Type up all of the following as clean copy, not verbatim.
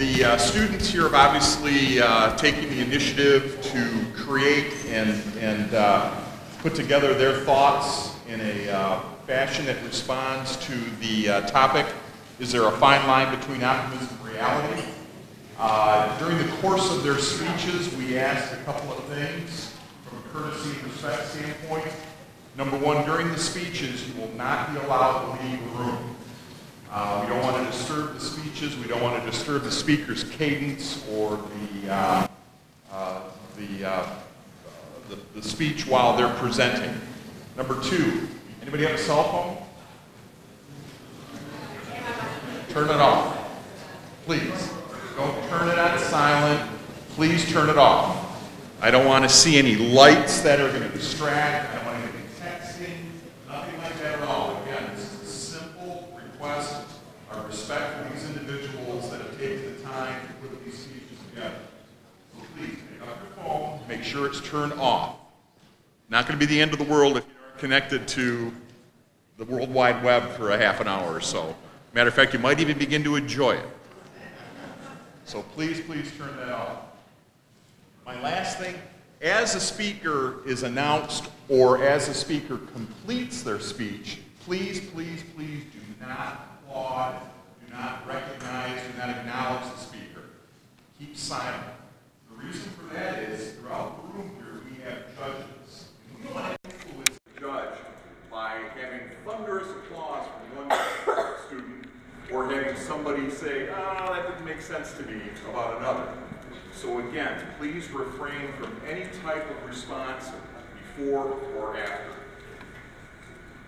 the students here have obviously taken the initiative to create and put together their thoughts in a fashion that responds to the topic, is there a fine line between optimism and reality? During the course of their speeches, we asked a couple of things from a courtesy and respect standpoint. Number one, during the speeches, you will not be allowed to leave the room. We don't want to disturb the speeches. We don't want to disturb the speaker's cadence or the speech while they're presenting. Number two, anybody have a cell phone? Turn it off, please. Don't turn it on silent. Please turn it off. I don't want to see any lights that are going to distract. I don't want anything texting, nothing like that at all. Again, this is a simple request. Our respect for these individuals that have taken the time to put these speeches together. So please, pick up your phone, make sure it's turned off. Not going to be the end of the world if you aren't connected to the World Wide Web for a half an hour or so. Matter of fact, you might even begin to enjoy it. So please turn that off. My last thing, as a speaker is announced or as a speaker completes their speech, please do not applaud, do not recognize, do not acknowledge the speaker. Keep silent. The reason for that is throughout the room here we have judges. We don't want to influence the judge by having thunderous applause from one student or having somebody say, oh, that didn't make sense to me about another. So again, please refrain from any type of response before or after.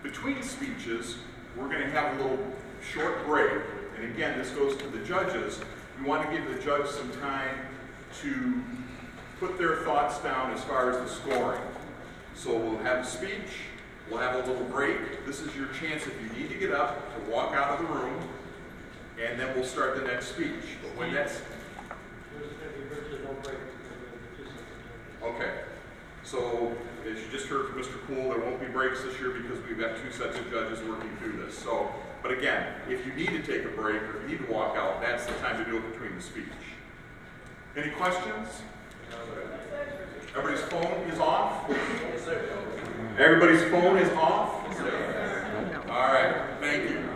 Between speeches, we're going to have a little short break. And again, this goes to the judges. We want to give the judge some time to put their thoughts down as far as the scoring. So we'll have a speech, we'll have a little break. This is your chance if you need to get up to walk out of the room, and then we'll start the next speech. But when that's... Okay. So, as you just heard from Mr. Poole, there won't be breaks this year because we've got two sets of judges working through this. So, but again, if you need to take a break or if you need to walk out, that's the time to do it between the speech. Any questions? Everybody's phone is off? Everybody's phone is off? All right, thank you.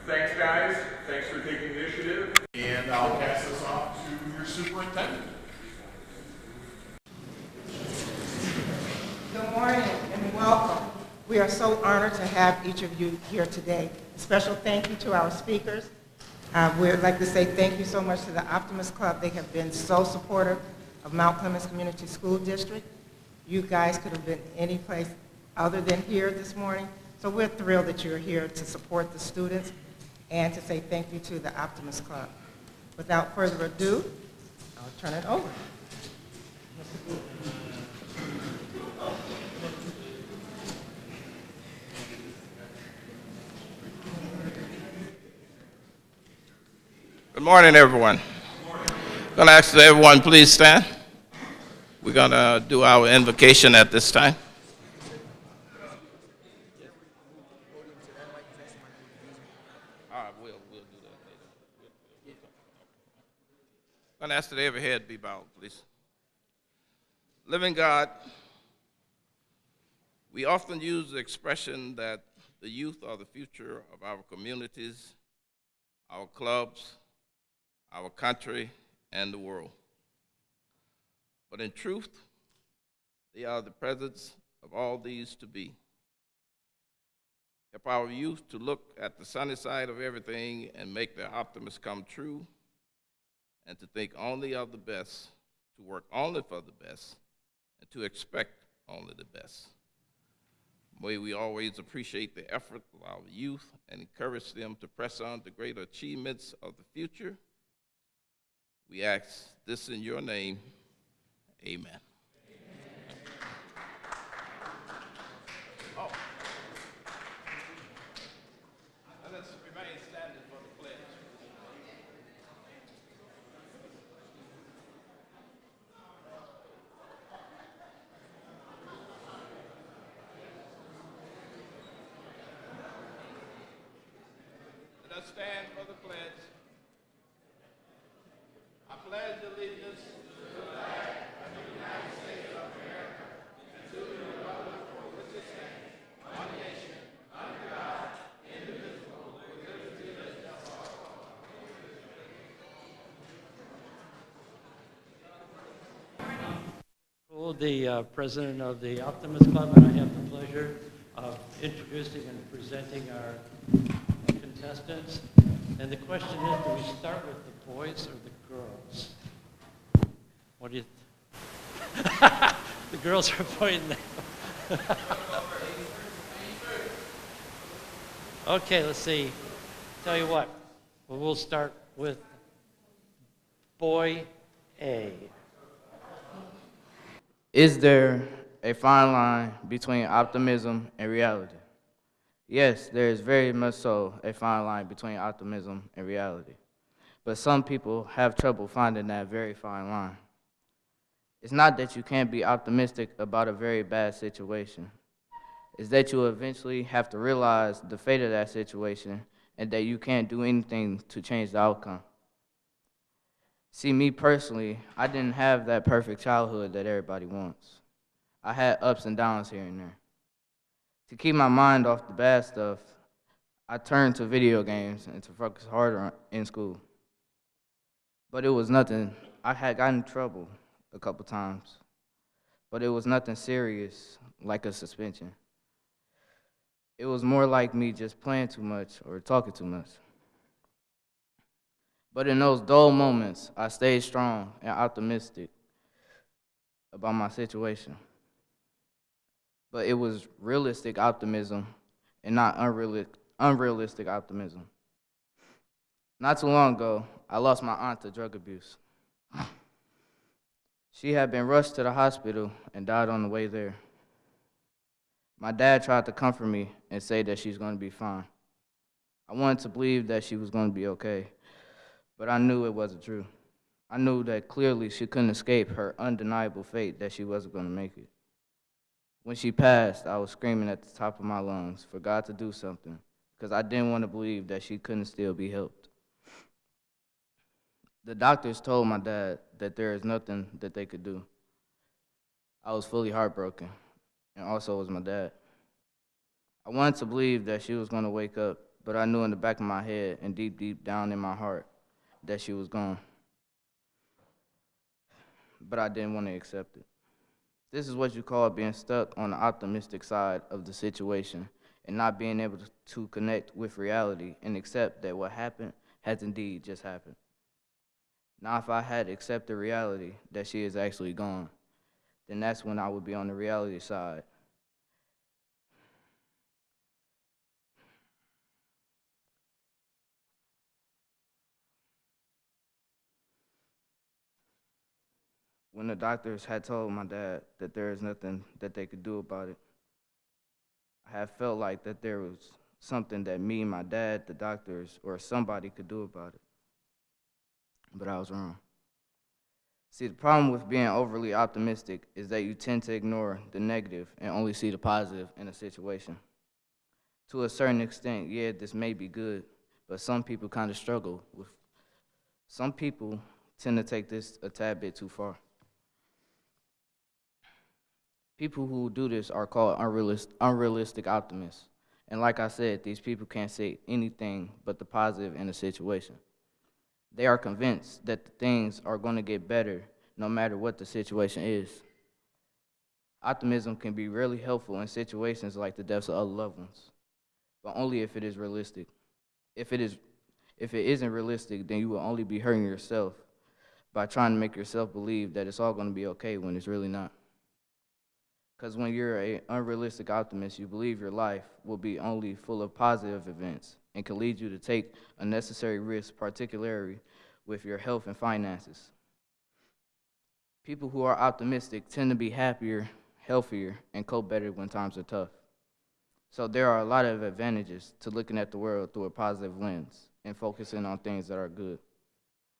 Thanks, guys. Thanks for taking the initiative. And I'll pass this off to your superintendent. Good morning and welcome. We are so honored to have each of you here today. A special thank you to our speakers. We'd like to say thank you so much to the Optimist Club. They have been so supportive of Mount Clemens Community School District. You guys could have been any place other than here this morning. So we're thrilled that you're here to support the students and to say thank you to the Optimist Club. Without further ado, I'll turn it over. Good morning, everyone. I'm going to ask that everyone please stand. We're going to do our invocation at this time. We'll do that later. I'm going to ask that every head be bowed, please. Living God, we often use the expression that the youth are the future of our communities, our clubs, our country, and the world. But in truth, they are the presence of all these to be. Help our youth to look at the sunny side of everything and make their optimism come true, and to think only of the best, to work only for the best, and to expect only the best. May we always appreciate the effort of our youth and encourage them to press on to greater achievements of the future. We ask this in your name. Amen. Oh. Let us remain standing for the pledge. Let us stand for the pledge. The president of the Optimist Club, and I have the pleasure of introducing and presenting our contestants. And the question is, do we start with the boys or the girls? What do you? The girls are pointing there. Okay, let's see. Tell you what, we'll start with boy A. Is there a fine line between optimism and reality? Yes, there is very much so a fine line between optimism and reality. But some people have trouble finding that very fine line. It's not that you can't be optimistic about a very bad situation. It's that you eventually have to realize the fate of that situation and that you can't do anything to change the outcome. See, me personally, I didn't have that perfect childhood that everybody wants. I had ups and downs here and there. To keep my mind off the bad stuff, I turned to video games and to focus harder in school. But it was nothing. I had gotten in trouble a couple times, but it was nothing serious like a suspension. It was more like me just playing too much or talking too much. But in those dull moments, I stayed strong and optimistic about my situation. But it was realistic optimism and not unrealistic optimism. Not too long ago, I lost my aunt to drug abuse. She had been rushed to the hospital and died on the way there. My dad tried to comfort me and say that she's going to be fine. I wanted to believe that she was going to be okay, but I knew it wasn't true. I knew that clearly she couldn't escape her undeniable fate, that she wasn't going to make it. When she passed, I was screaming at the top of my lungs for God to do something, because I didn't want to believe that she couldn't still be helped. The doctors told my dad that there is nothing that they could do. I was fully heartbroken, and also was my dad. I wanted to believe that she was going to wake up, but I knew in the back of my head and deep, deep down in my heart that she was gone. But I didn't want to accept it. This is what you call being stuck on the optimistic side of the situation and not being able to connect with reality and accept that what happened has indeed just happened. Now, if I had accepted reality that she is actually gone, then that's when I would be on the reality side. When the doctors had told my dad that there is nothing that they could do about it, I had felt like that there was something that me, my dad, the doctors, or somebody could do about it. But I was wrong. See, the problem with being overly optimistic is that you tend to ignore the negative and only see the positive in a situation. To a certain extent, yeah, this may be good, but some people kind of struggle with. Some people tend to take this a tad bit too far. People who do this are called unrealistic optimists. And like I said, these people can't say anything but the positive in a situation. They are convinced that the things are going to get better no matter what the situation is. Optimism can be really helpful in situations like the deaths of other loved ones, but only if it is realistic. If it isn't realistic, then you will only be hurting yourself by trying to make yourself believe that it's all going to be okay when it's really not. Because when you're an unrealistic optimist, you believe your life will be only full of positive events and can lead you to take unnecessary risks, particularly with your health and finances. People who are optimistic tend to be happier, healthier, and cope better when times are tough. So there are a lot of advantages to looking at the world through a positive lens and focusing on things that are good.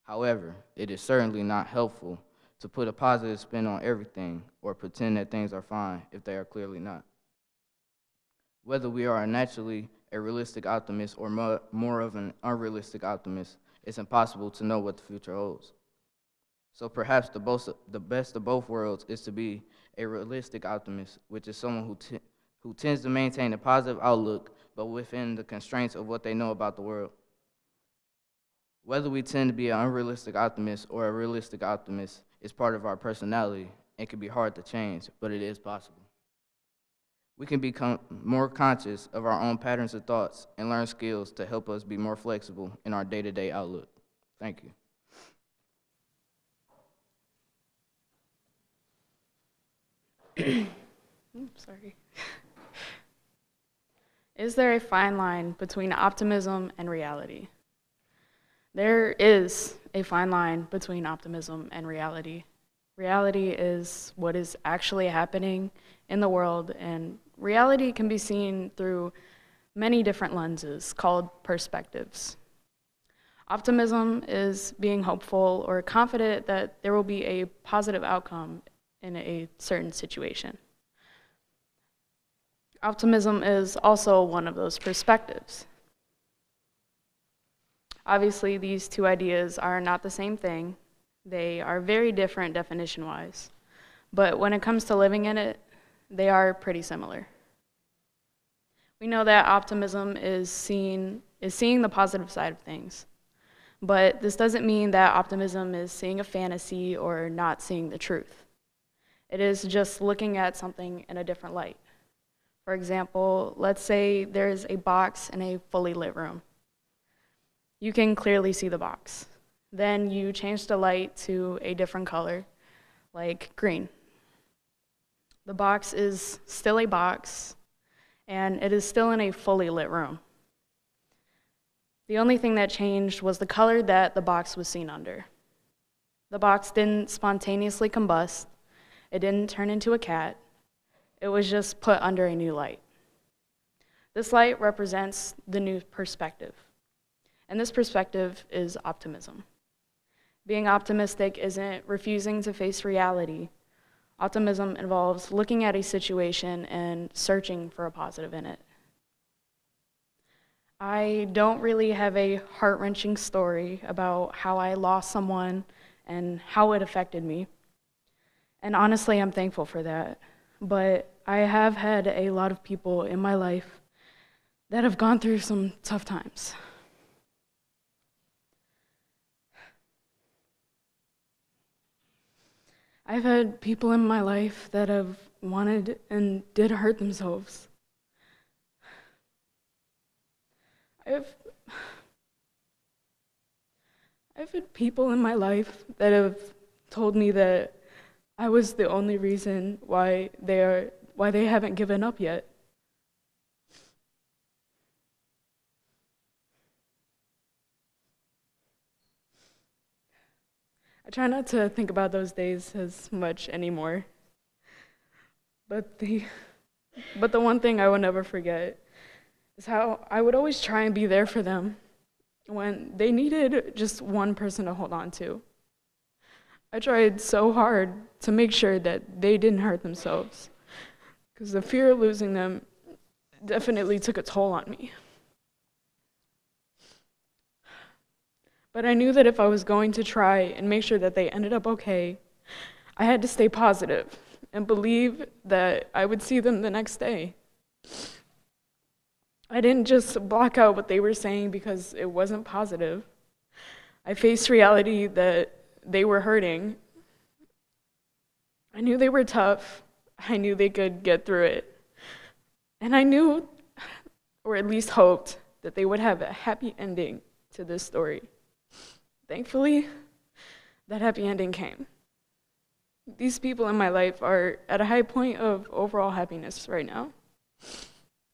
However, it is certainly not helpful to put a positive spin on everything or pretend that things are fine if they are clearly not. Whether we are naturally a realistic optimist or more of an unrealistic optimist, it's impossible to know what the future holds. So perhaps the best of both worlds is to be a realistic optimist, which is someone who tends to maintain a positive outlook, but within the constraints of what they know about the world. Whether we tend to be an unrealistic optimist or a realistic optimist is part of our personality and can be hard to change, but it is possible. We can become more conscious of our own patterns of thoughts and learn skills to help us be more flexible in our day-to-day outlook. Thank you. Sorry. Is there a fine line between optimism and reality? There is a fine line between optimism and reality. Reality is what is actually happening in the world, and reality can be seen through many different lenses called perspectives. Optimism is being hopeful or confident that there will be a positive outcome in a certain situation. Optimism is also one of those perspectives. Obviously, these two ideas are not the same thing. They are very different definition-wise, but when it comes to living in it, they are pretty similar. We know that optimism is seeing the positive side of things, but this doesn't mean that optimism is seeing a fantasy or not seeing the truth. It is just looking at something in a different light. For example, let's say there's a box in a fully lit room. You can clearly see the box. Then you change the light to a different color, like green. The box is still a box, and it is still in a fully lit room. The only thing that changed was the color that the box was seen under. The box didn't spontaneously combust. It didn't turn into a cat. It was just put under a new light. This light represents the new perspective. And this perspective is optimism. Being optimistic isn't refusing to face reality. Optimism involves looking at a situation and searching for a positive in it. I don't really have a heart-wrenching story about how I lost someone and how it affected me. And honestly, I'm thankful for that. But I have had a lot of people in my life that have gone through some tough times. I've had people in my life that have wanted and did hurt themselves. I've had people in my life that have told me that I was the only reason why they haven't given up yet. I try not to think about those days as much anymore. But the one thing I will never forget is how I would always try and be there for them when they needed just one person to hold on to. I tried so hard to make sure that they didn't hurt themselves, because the fear of losing them definitely took a toll on me. But I knew that if I was going to try and make sure that they ended up okay, I had to stay positive and believe that I would see them the next day. I didn't just block out what they were saying because it wasn't positive. I faced reality that they were hurting. I knew they were tough. I knew they could get through it. And I knew, or at least hoped, that they would have a happy ending to this story. Thankfully, that happy ending came. These people in my life are at a high point of overall happiness right now.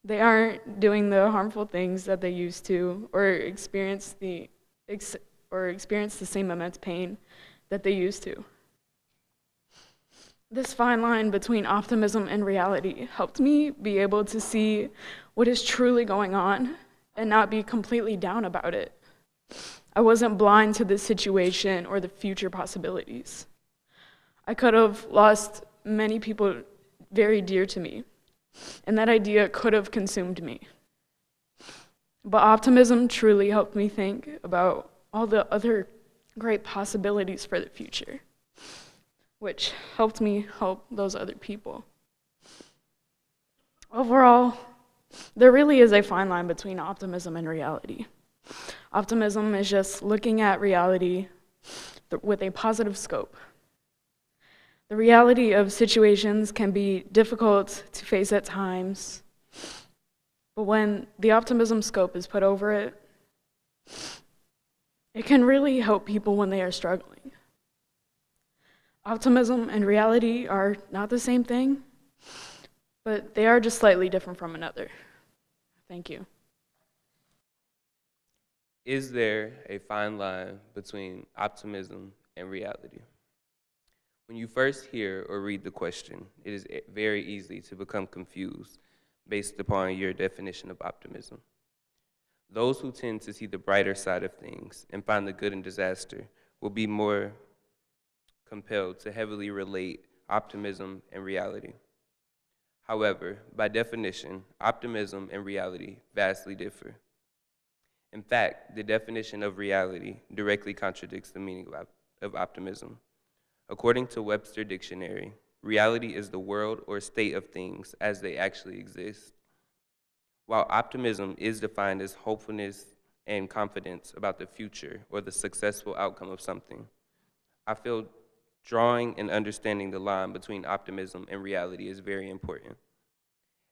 They aren't doing the harmful things that they used to, or experience the same immense pain that they used to. This fine line between optimism and reality helped me be able to see what is truly going on and not be completely down about it. I wasn't blind to the situation or the future possibilities. I could have lost many people very dear to me, and that idea could have consumed me. But optimism truly helped me think about all the other great possibilities for the future. which helped me help those other people. Overall, there really is a fine line between optimism and reality. Optimism is just looking at reality with a positive scope. The reality of situations can be difficult to face at times, but when the optimism scope is put over it, it can really help people when they are struggling. Optimism and reality are not the same thing, but they are just slightly different from another. Thank you. Is there a fine line between optimism and reality? When you first hear or read the question, it is very easy to become confused based upon your definition of optimism. Those who tend to see the brighter side of things and find the good in disaster will be more compelled to heavily relate optimism and reality. However, by definition, optimism and reality vastly differ. In fact, the definition of reality directly contradicts the meaning of optimism. According to Webster Dictionary, reality is the world or state of things as they actually exist. While optimism is defined as hopefulness and confidence about the future or the successful outcome of something, I feel drawing and understanding the line between optimism and reality is very important,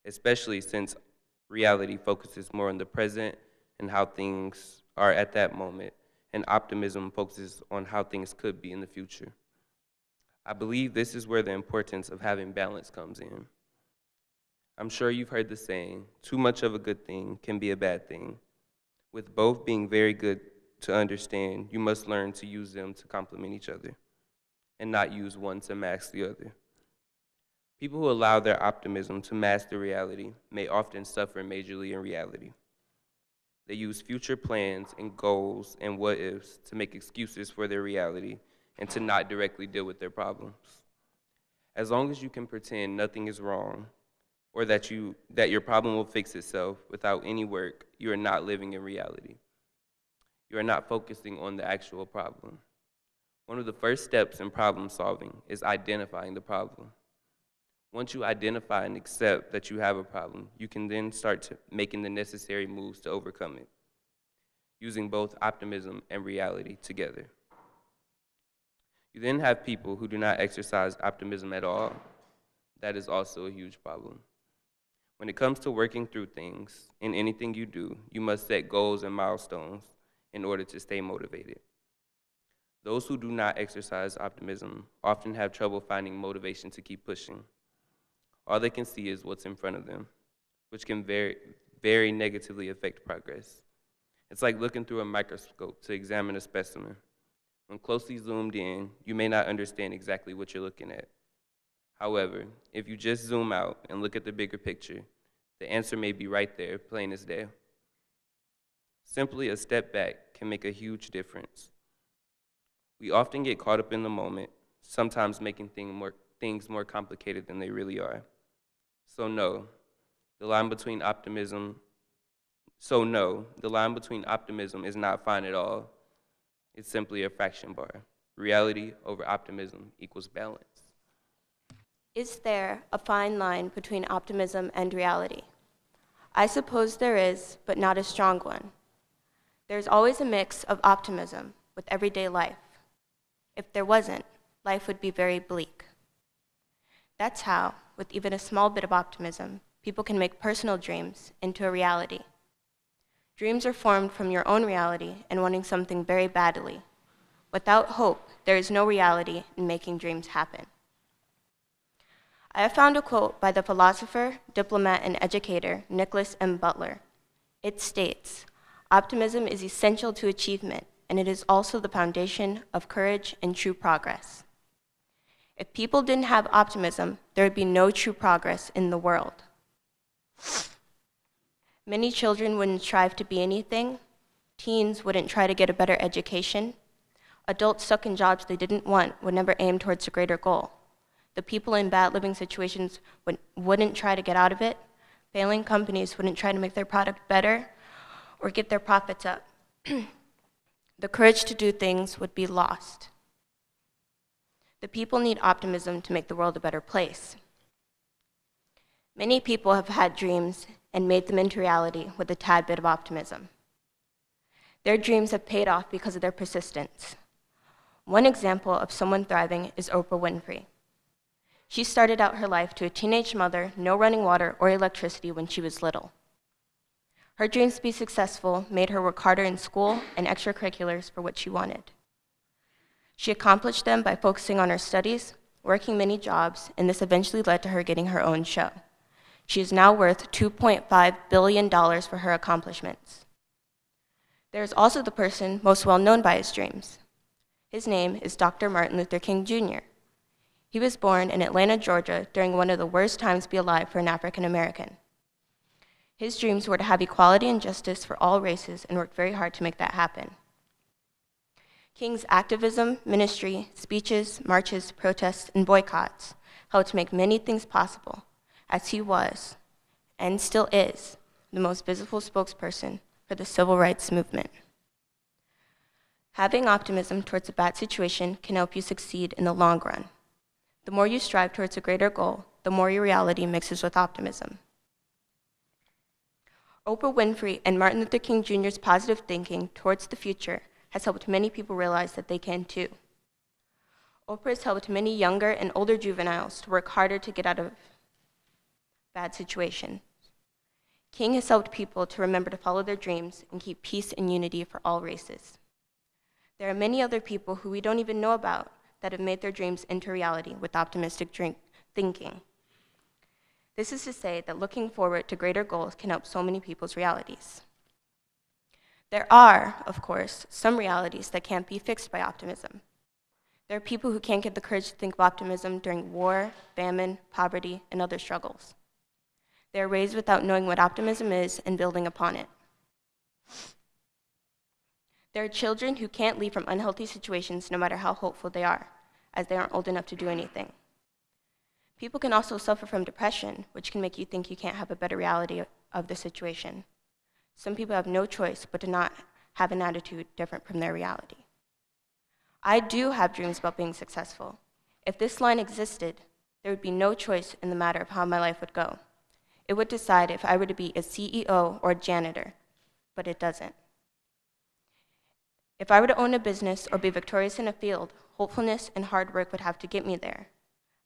especially since reality focuses more on the present and how things are at that moment, and optimism focuses on how things could be in the future. I believe this is where the importance of having balance comes in. I'm sure you've heard the saying, too much of a good thing can be a bad thing. With both being very good to understand, you must learn to use them to complement each other and not use one to mask the other. People who allow their optimism to mask the reality may often suffer majorly in reality. They use future plans and goals and what-ifs to make excuses for their reality and to not directly deal with their problems. As long as you can pretend nothing is wrong or that your problem will fix itself without any work, you are not living in reality. You are not focusing on the actual problem. One of the first steps in problem solving is identifying the problem. Once you identify and accept that you have a problem, you can then start making the necessary moves to overcome it, using both optimism and reality together. You then have people who do not exercise optimism at all. That is also a huge problem. When it comes to working through things, in anything you do, you must set goals and milestones in order to stay motivated. Those who do not exercise optimism often have trouble finding motivation to keep pushing. All they can see is what's in front of them, which can very negatively affect progress. It's like looking through a microscope to examine a specimen. When closely zoomed in, you may not understand exactly what you're looking at. However, if you just zoom out and look at the bigger picture, the answer may be right there, plain as day. Simply a step back can make a huge difference. We often get caught up in the moment, sometimes making things more complicated than they really are. So no, the line between optimism is not fine at all. It's simply a fraction bar. Reality over optimism equals balance. Is there a fine line between optimism and reality? I suppose there is, but not a strong one. There's always a mix of optimism with everyday life. If there wasn't, life would be very bleak. That's how, with even a small bit of optimism, people can make personal dreams into a reality. Dreams are formed from your own reality and wanting something very badly. Without hope, there is no reality in making dreams happen. I have found a quote by the philosopher, diplomat, and educator Nicholas M. Butler. It states, "Optimism is essential to achievement, and it is also the foundation of courage and true progress." If people didn't have optimism, there would be no true progress in the world. Many children wouldn't strive to be anything. Teens wouldn't try to get a better education. Adults stuck in jobs they didn't want would never aim towards a greater goal. The people in bad living situations wouldn't try to get out of it. Failing companies wouldn't try to make their product better or get their profits up. The courage to do things would be lost. The people need optimism to make the world a better place. Many people have had dreams and made them into reality with a tad bit of optimism. Their dreams have paid off because of their persistence. One example of someone thriving is Oprah Winfrey. She started out her life to a teenage mother, no running water or electricity when she was little. Her dreams to be successful made her work harder in school and extracurriculars for what she wanted. She accomplished them by focusing on her studies, working many jobs, and this eventually led to her getting her own show. She is now worth $2.5 billion for her accomplishments. There is also the person most well known by his dreams. His name is Dr. Martin Luther King Jr. He was born in Atlanta, Georgia, during one of the worst times to be alive for an African American. His dreams were to have equality and justice for all races and worked very hard to make that happen. King's activism, ministry, speeches, marches, protests, and boycotts helped make many things possible, as he was, and still is, the most visible spokesperson for the civil rights movement. Having optimism towards a bad situation can help you succeed in the long run. The more you strive towards a greater goal, the more your reality mixes with optimism. Oprah Winfrey and Martin Luther King Jr.'s positive thinking towards the future has helped many people realize that they can too. Oprah has helped many younger and older juveniles to work harder to get out of bad situations. King has helped people to remember to follow their dreams and keep peace and unity for all races. There are many other people who we don't even know about that have made their dreams into reality with optimistic thinking. This is to say that looking forward to greater goals can help so many people's realities. There are, of course, some realities that can't be fixed by optimism. There are people who can't get the courage to think of optimism during war, famine, poverty, and other struggles. They are raised without knowing what optimism is and building upon it. There are children who can't leave from unhealthy situations no matter how hopeful they are, as they aren't old enough to do anything. People can also suffer from depression, which can make you think you can't have a better reality of the situation. Some people have no choice but to not have an attitude different from their reality. I do have dreams about being successful. If this line existed, there would be no choice in the matter of how my life would go. It would decide if I were to be a CEO or a janitor, but it doesn't. If I were to own a business or be victorious in a field, hopefulness and hard work would have to get me there.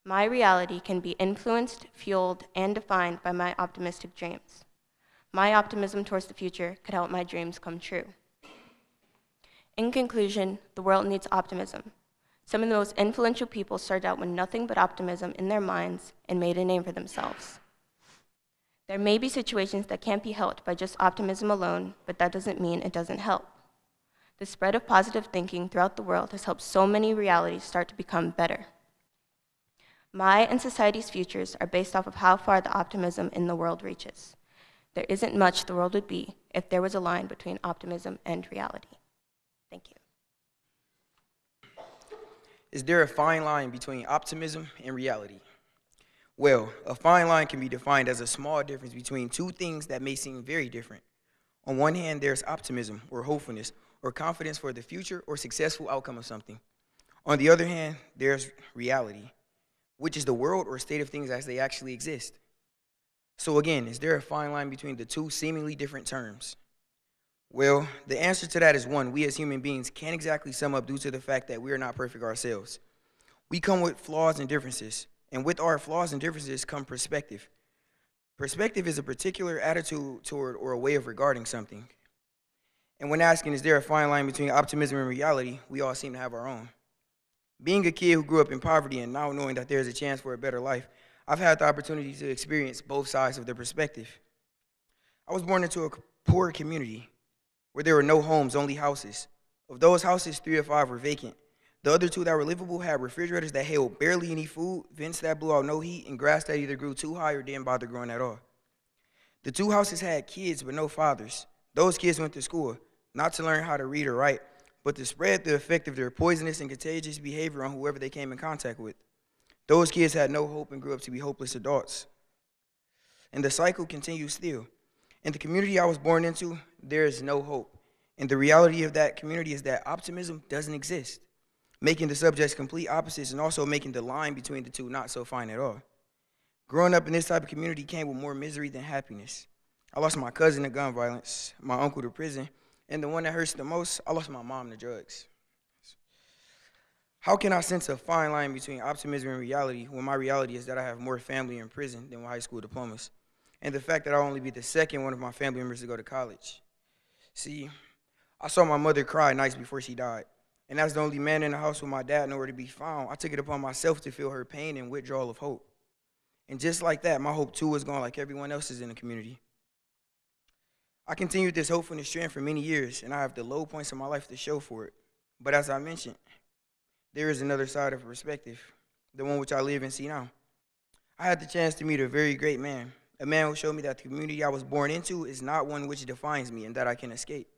My reality can be influenced, fueled, and defined by my optimistic dreams. My optimism towards the future could help my dreams come true. In conclusion, the world needs optimism. Some of the most influential people started out with nothing but optimism in their minds and made a name for themselves. There may be situations that can't be helped by just optimism alone, but that doesn't mean it doesn't help. The spread of positive thinking throughout the world has helped so many realities start to become better. My and society's futures are based off of how far the optimism in the world reaches. There isn't much the world would be if there was a line between optimism and reality. Thank you. Is there a fine line between optimism and reality? Well, a fine line can be defined as a small difference between two things that may seem very different. On one hand, there's optimism or hopefulness or confidence for the future or successful outcome of something. On the other hand, there's reality, which is the world or state of things as they actually exist. So again, is there a fine line between the two seemingly different terms? Well, the answer to that is one, we as human beings can't exactly sum up due to the fact that we are not perfect ourselves. We come with flaws and differences, and with our flaws and differences come perspective. Perspective is a particular attitude toward or a way of regarding something. And when asking, is there a fine line between optimism and reality, we all seem to have our own. Being a kid who grew up in poverty and now knowing that there's a chance for a better life, I've had the opportunity to experience both sides of the perspective. I was born into a poor community where there were no homes, only houses. Of those houses, 3 or 5 were vacant. The other 2 that were livable had refrigerators that held barely any food, vents that blew out no heat, and grass that either grew too high or didn't bother growing at all. The 2 houses had kids but no fathers. Those kids went to school, not to learn how to read or write, but to spread the effect of their poisonous and contagious behavior on whoever they came in contact with. Those kids had no hope and grew up to be hopeless adults. And the cycle continues still. In the community I was born into, there is no hope. And the reality of that community is that optimism doesn't exist. making the subjects complete opposites and also making the line between the two not so fine at all. Growing up in this type of community came with more misery than happiness. I lost my cousin to gun violence, my uncle to prison, and the one that hurts the most, I lost my mom to drugs. How can I sense a fine line between optimism and reality when my reality is that I have more family in prison than with high school diplomas, and the fact that I'll only be the second one of my family members to go to college? See, I saw my mother cry nights before she died, and as the only man in the house with my dad nowhere to be found, I took it upon myself to feel her pain and withdrawal of hope. And just like that, my hope too was gone like everyone else's in the community. I continued this hopefulness trend for many years, and I have the low points of my life to show for it. But as I mentioned, there is another side of perspective, the one which I live and see now. I had the chance to meet a very great man, a man who showed me that the community I was born into is not one which defines me and that I can escape.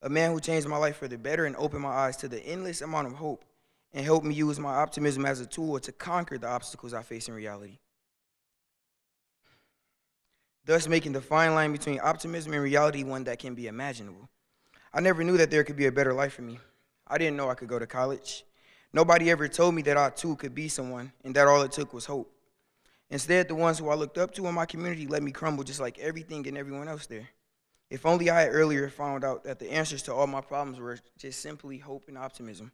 A man who changed my life for the better and opened my eyes to the endless amount of hope and helped me use my optimism as a tool to conquer the obstacles I face in reality, thus making the fine line between optimism and reality one that can be imaginable. I never knew that there could be a better life for me. I didn't know I could go to college. Nobody ever told me that I too could be someone and that all it took was hope. Instead, the ones who I looked up to in my community let me crumble just like everything and everyone else there. If only I had earlier found out that the answers to all my problems were just simply hope and optimism.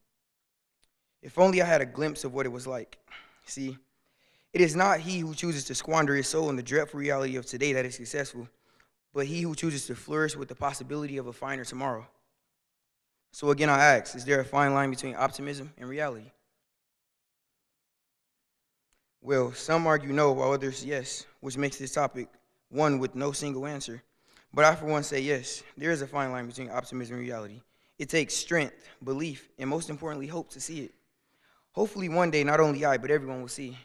If only I had a glimpse of what it was like. See, it is not he who chooses to squander his soul in the dreadful reality of today that is successful, but he who chooses to flourish with the possibility of a finer tomorrow. So again, I ask, is there a fine line between optimism and reality? Well, some argue no, while others yes, which makes this topic one with no single answer. But I, for one, say yes, there is a fine line between optimism and reality. It takes strength, belief, and most importantly, hope to see it. Hopefully one day, not only I, but everyone will see.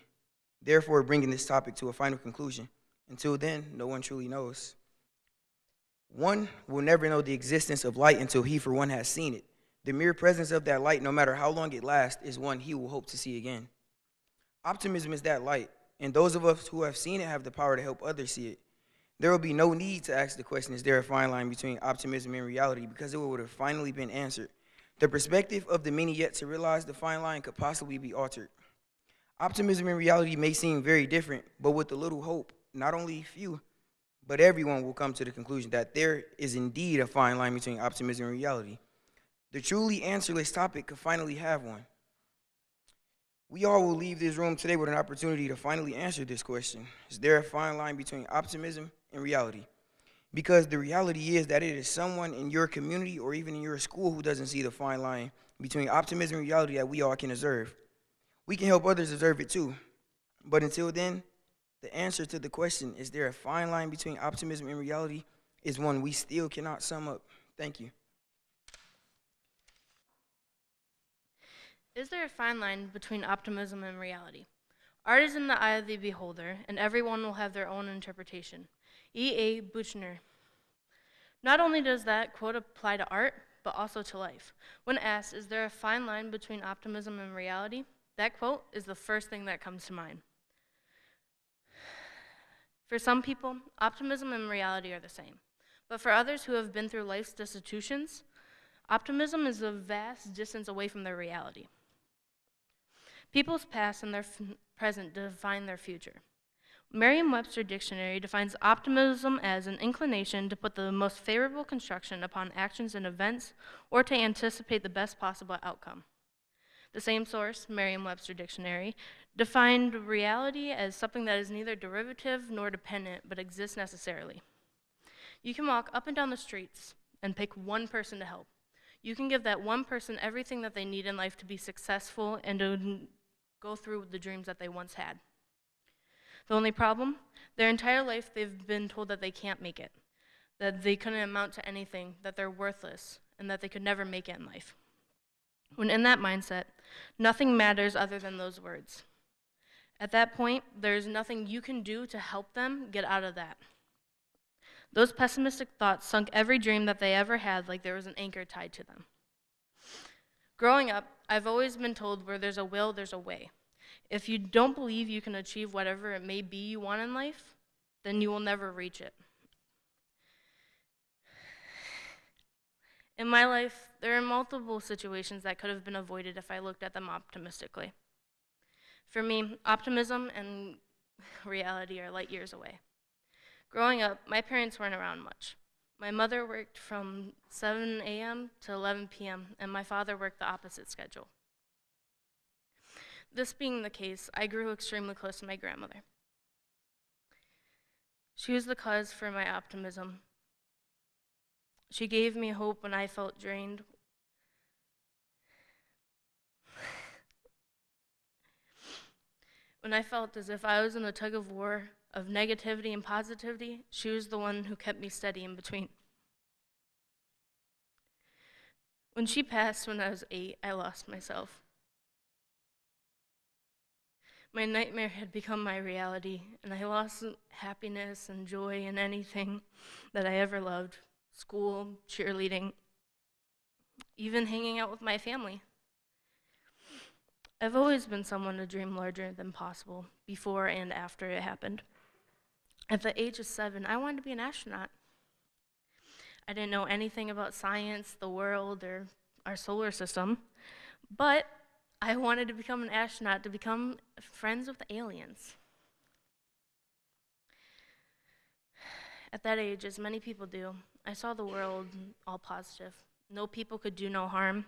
Therefore, bringing this topic to a final conclusion. Until then, no one truly knows. One will never know the existence of light until he, for one, has seen it. The mere presence of that light, no matter how long it lasts, is one he will hope to see again. Optimism is that light, and those of us who have seen it have the power to help others see it. There will be no need to ask the question, is there a fine line between optimism and reality, because it would have finally been answered. The perspective of the many yet to realize the fine line could possibly be altered. Optimism and reality may seem very different, but with a little hope, not only few, but everyone will come to the conclusion that there is indeed a fine line between optimism and reality. The truly answerless topic could finally have one. We all will leave this room today with an opportunity to finally answer this question. Is there a fine line between optimism and reality? Because the reality is that it is someone in your community or even in your school who doesn't see the fine line between optimism and reality that we all can observe. We can help others observe it too. But until then, the answer to the question, is there a fine line between optimism and reality, is one we still cannot sum up. Thank you. Is there a fine line between optimism and reality? Art is in the eye of the beholder, and everyone will have their own interpretation. E.A. Buchner. Not only does that quote apply to art, but also to life. When asked, is there a fine line between optimism and reality, that quote is the first thing that comes to mind. For some people, optimism and reality are the same. But for others who have been through life's vicissitudes, optimism is a vast distance away from their reality. People's past and their present define their future. Merriam-Webster Dictionary defines optimism as an inclination to put the most favorable construction upon actions and events, or to anticipate the best possible outcome. The same source, Merriam-Webster Dictionary, defined reality as something that is neither derivative nor dependent, but exists necessarily. You can walk up and down the streets and pick one person to help. You can give that one person everything that they need in life to be successful and to go through the dreams that they once had. The only problem, their entire life they've been told that they can't make it, that they couldn't amount to anything, that they're worthless, and that they could never make it in life. When in that mindset, nothing matters other than those words. At that point, there's nothing you can do to help them get out of that. Those pessimistic thoughts sunk every dream that they ever had like there was an anchor tied to them. Growing up, I've always been told where there's a will, there's a way. If you don't believe you can achieve whatever it may be you want in life, then you will never reach it. In my life, there are multiple situations that could have been avoided if I looked at them optimistically. For me, optimism and reality are light years away. Growing up, my parents weren't around much. My mother worked from 7 a.m. to 11 p.m., and my father worked the opposite schedule. This being the case, I grew extremely close to my grandmother. She was the cause for my optimism. She gave me hope when I felt drained. When I felt as if I was in a tug of war of negativity and positivity, she was the one who kept me steady in between. When she passed when I was 8, I lost myself. My nightmare had become my reality, and I lost happiness and joy in anything that I ever loved: school, cheerleading, even hanging out with my family. I've always been someone to dream larger than possible, before and after it happened. At the age of 7, I wanted to be an astronaut. I didn't know anything about science, the world, or our solar system, but I wanted to become an astronaut, to become friends with the aliens. At that age, as many people do, I saw the world all positive. No people could do no harm,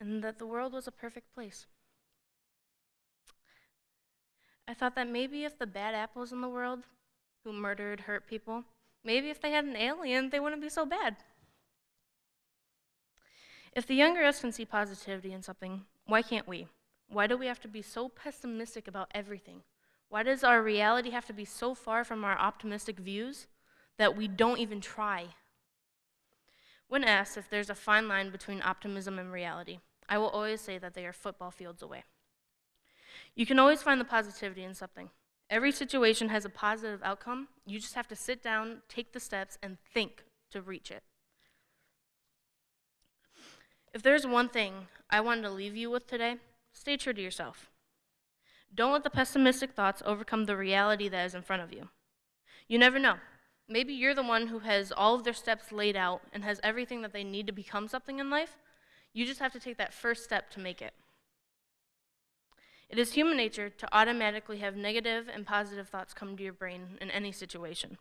and that the world was a perfect place. I thought that maybe if the bad apples in the world, who murdered, hurt people, maybe if they had an alien, they wouldn't be so bad. If the younger us can see positivity in something, why can't we? Why do we have to be so pessimistic about everything? Why does our reality have to be so far from our optimistic views that we don't even try? When asked if there's a fine line between optimism and reality, I will always say that they are football fields away. You can always find the positivity in something. Every situation has a positive outcome. You just have to sit down, take the steps, and think to reach it. If there's one thing I wanted to leave you with today, stay true to yourself. Don't let the pessimistic thoughts overcome the reality that is in front of you. You never know. Maybe you're the one who has all of their steps laid out and has everything that they need to become something in life. You just have to take that first step to make it. It is human nature to automatically have negative and positive thoughts come to your brain in any situation.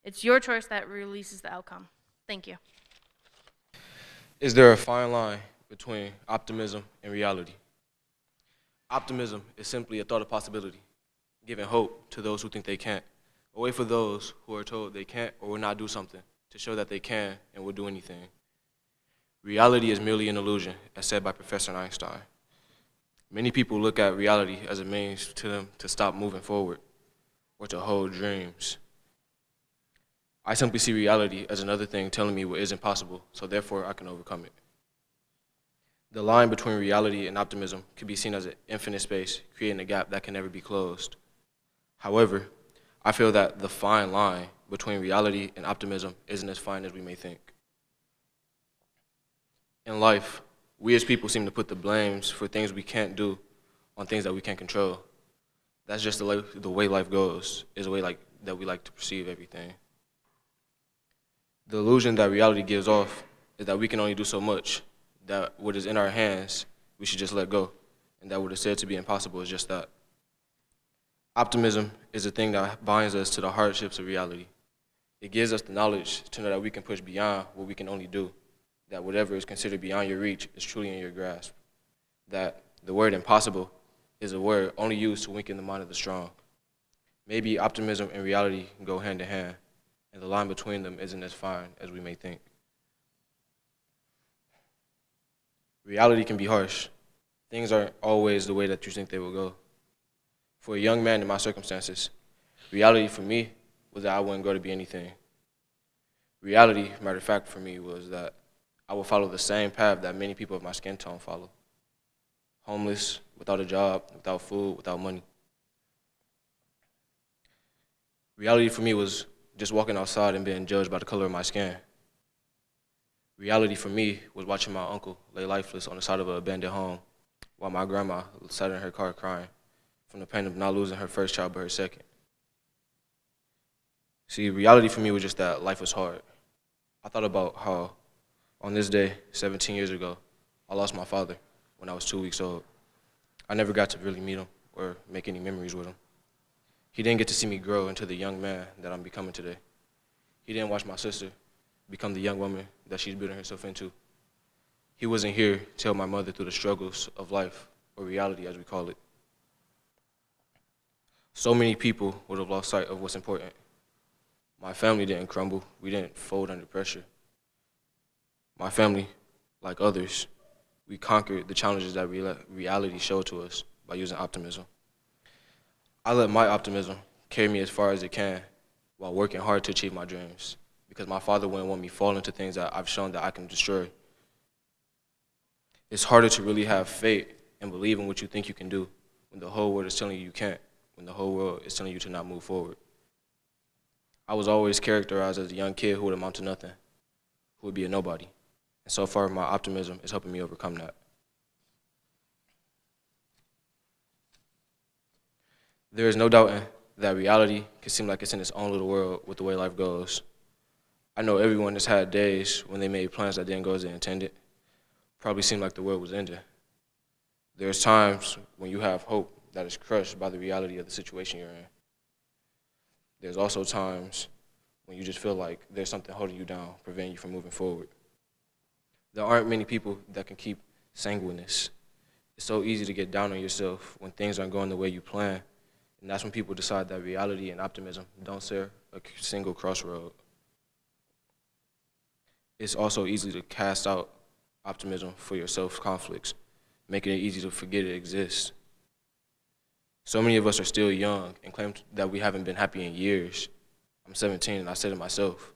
It's your choice that releases the outcome. Thank you. Is there a fine line between optimism and reality? Optimism is simply a thought of possibility, giving hope to those who think they can't, a way for those who are told they can't or will not do something to show that they can and will do anything. Reality is merely an illusion, as said by Professor Einstein. Many people look at reality as a means to them to stop moving forward or to hold dreams. I simply see reality as another thing telling me what isn't possible, so therefore I can overcome it. The line between reality and optimism can be seen as an infinite space, creating a gap that can never be closed. However, I feel that the fine line between reality and optimism isn't as fine as we may think. In life, we as people seem to put the blames for things we can't do on things that we can't control. That's just the way life goes, is the way that we like to perceive everything. The illusion that reality gives off is that we can only do so much, that what is in our hands, we should just let go, and that what is said to be impossible is just that. Optimism is the thing that binds us to the hardships of reality. It gives us the knowledge to know that we can push beyond what we can only do, that whatever is considered beyond your reach is truly in your grasp, that the word impossible is a word only used to weaken the mind of the strong. Maybe optimism and reality go hand in hand, and the line between them isn't as fine as we may think. Reality can be harsh. Things aren't always the way that you think they will go. For a young man in my circumstances, reality for me was that I wouldn't grow to be anything. Reality, matter of fact, for me was that I would follow the same path that many people of my skin tone follow. Homeless, without a job, without food, without money. Reality for me was just walking outside and being judged by the color of my skin. Reality for me was watching my uncle lay lifeless on the side of an abandoned home while my grandma sat in her car crying from the pain of not losing her first child but her second. See, reality for me was just that life was hard. I thought about how On this day, 17 years ago, I lost my father when I was 2 weeks old. I never got to really meet him or make any memories with him. He didn't get to see me grow into the young man that I'm becoming today. He didn't watch my sister become the young woman that she's building herself into. He wasn't here to help my mother through the struggles of life, or reality as we call it. So many people would have lost sight of what's important. My family didn't crumble. We didn't fold under pressure. My family, like others, we conquered the challenges that reality showed to us by using optimism. I let my optimism carry me as far as it can while working hard to achieve my dreams, because my father wouldn't want me fall into things that I've shown that I can destroy. It's harder to really have faith and believe in what you think you can do when the whole world is telling you can't, when the whole world is telling you to not move forward. I was always characterized as a young kid who would amount to nothing, who would be a nobody. And so far, my optimism is helping me overcome that. There is no doubting that reality can seem like it's in its own little world with the way life goes. I know everyone has had days when they made plans that didn't go as they intended. Probably seemed like the world was ending. There's times when you have hope that is crushed by the reality of the situation you're in. There's also times when you just feel like there's something holding you down, preventing you from moving forward. There aren't many people that can keep sanguineness. It's so easy to get down on yourself when things aren't going the way you plan, and that's when people decide that reality and optimism don't share a single crossroad. It's also easy to cast out optimism for your self-conflicts, making it easy to forget it exists. So many of us are still young and claim that we haven't been happy in years. I'm 17 and I said it myself.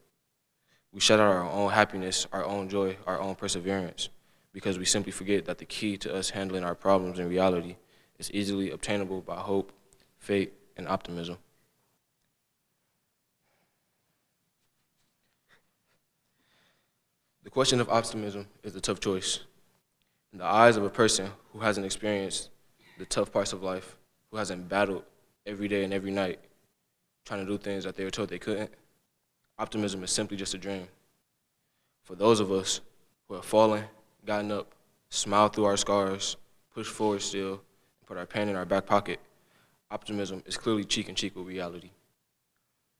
We shut out our own happiness, our own joy, our own perseverance, because we simply forget that the key to us handling our problems in reality is easily obtainable by hope, faith, and optimism. The question of optimism is a tough choice. In the eyes of a person who hasn't experienced the tough parts of life, who hasn't battled every day and every night, trying to do things that they were told they couldn't, optimism is simply just a dream. For those of us who have fallen, gotten up, smiled through our scars, pushed forward still, and put our pain in our back pocket, optimism is clearly cheek in cheek with reality.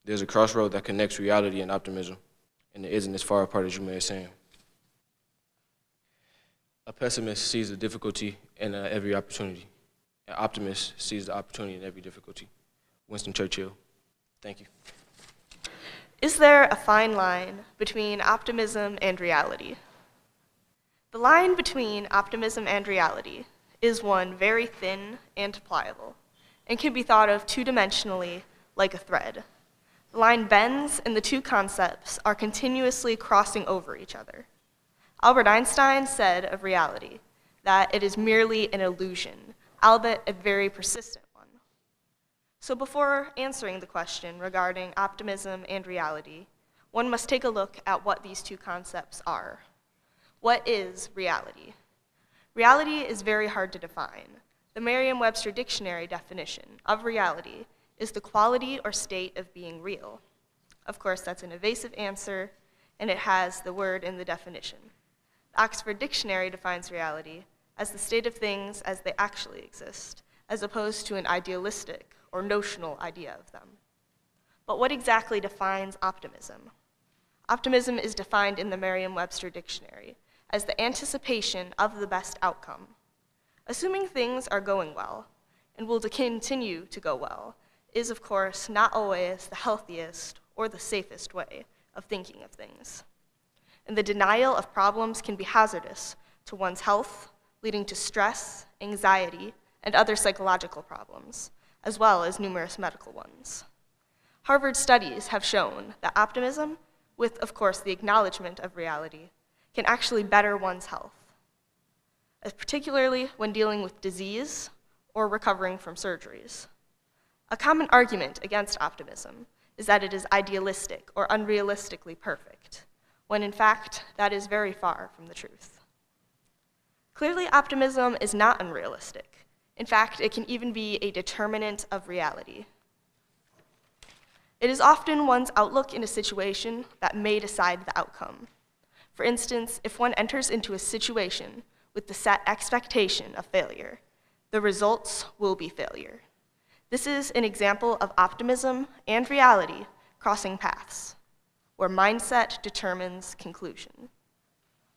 There's a crossroad that connects reality and optimism, and it isn't as far apart as you may seem. A pessimist sees the difficulty in every opportunity. An optimist sees the opportunity in every difficulty. Winston Churchill. Thank you. Is there a fine line between optimism and reality? The line between optimism and reality is one very thin and pliable, and can be thought of two-dimensionally like a thread. The line bends, and the two concepts are continuously crossing over each other. Albert Einstein said of reality that it is merely an illusion, albeit a very persistent one. So before answering the question regarding optimism and reality, one must take a look at what these two concepts are. What is reality? Reality is very hard to define. The Merriam-Webster dictionary definition of reality is the quality or state of being real. Of course, that's an evasive answer, and it has the word in the definition. The Oxford Dictionary defines reality as the state of things as they actually exist, as opposed to an idealistic or notional idea of them. But what exactly defines optimism? Optimism is defined in the Merriam-Webster dictionary as the anticipation of the best outcome. Assuming things are going well, and will continue to go well, is of course not always the healthiest or the safest way of thinking of things. And the denial of problems can be hazardous to one's health, leading to stress, anxiety, and other psychological problems, as well as numerous medical ones. Harvard studies have shown that optimism, with of course the acknowledgement of reality, can actually better one's health, particularly when dealing with disease or recovering from surgeries. A common argument against optimism is that it is idealistic or unrealistically perfect, when in fact that is very far from the truth. Clearly, optimism is not unrealistic. In fact, it can even be a determinant of reality. It is often one's outlook in a situation that may decide the outcome. For instance, if one enters into a situation with the set expectation of failure, the results will be failure. This is an example of optimism and reality crossing paths, where mindset determines conclusion.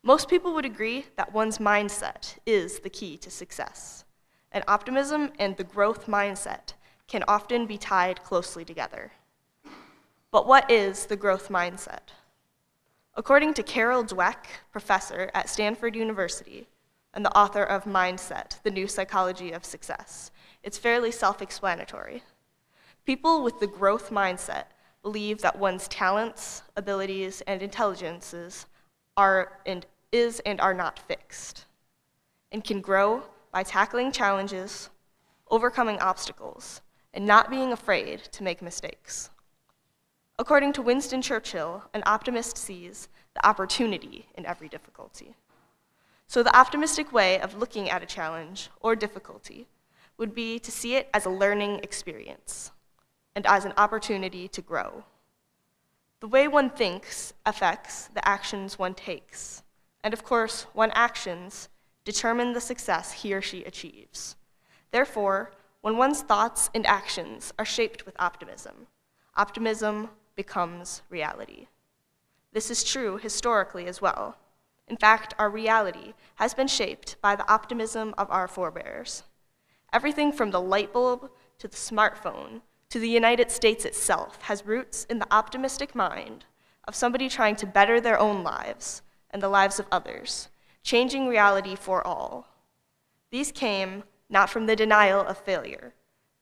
Most people would agree that one's mindset is the key to success, and optimism and the growth mindset can often be tied closely together. But what is the growth mindset? According to Carol Dweck, professor at Stanford University and the author of Mindset, The New Psychology of Success, it's fairly self-explanatory. People with the growth mindset believe that one's talents, abilities, and intelligences are and are not fixed, and can grow by tackling challenges, overcoming obstacles, and not being afraid to make mistakes. According to Winston Churchill, an optimist sees the opportunity in every difficulty. So the optimistic way of looking at a challenge or difficulty would be to see it as a learning experience and as an opportunity to grow. The way one thinks affects the actions one takes, and of course, one's actions determine the success he or she achieves. Therefore, when one's thoughts and actions are shaped with optimism, optimism becomes reality. This is true historically as well. In fact, our reality has been shaped by the optimism of our forebears. Everything from the light bulb to the smartphone to the United States itself has roots in the optimistic mind of somebody trying to better their own lives and the lives of others, changing reality for all. These came not from the denial of failure,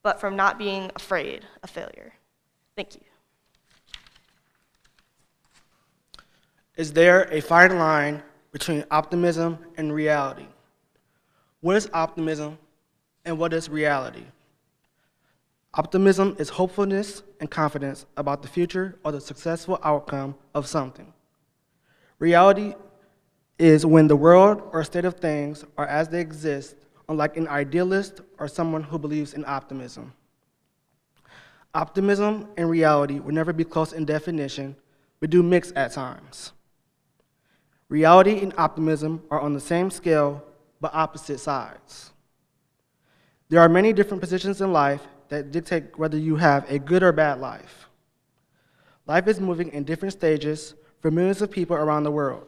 but from not being afraid of failure. Thank you. Is there a fine line between optimism and reality? What is optimism and what is reality? Optimism is hopefulness and confidence about the future or the successful outcome of something. Reality is when the world or state of things are as they exist, unlike an idealist or someone who believes in optimism. Optimism and reality will never be close in definition, but do mix at times. Reality and optimism are on the same scale, but opposite sides. There are many different positions in life that dictate whether you have a good or bad life. Life is moving in different stages for millions of people around the world.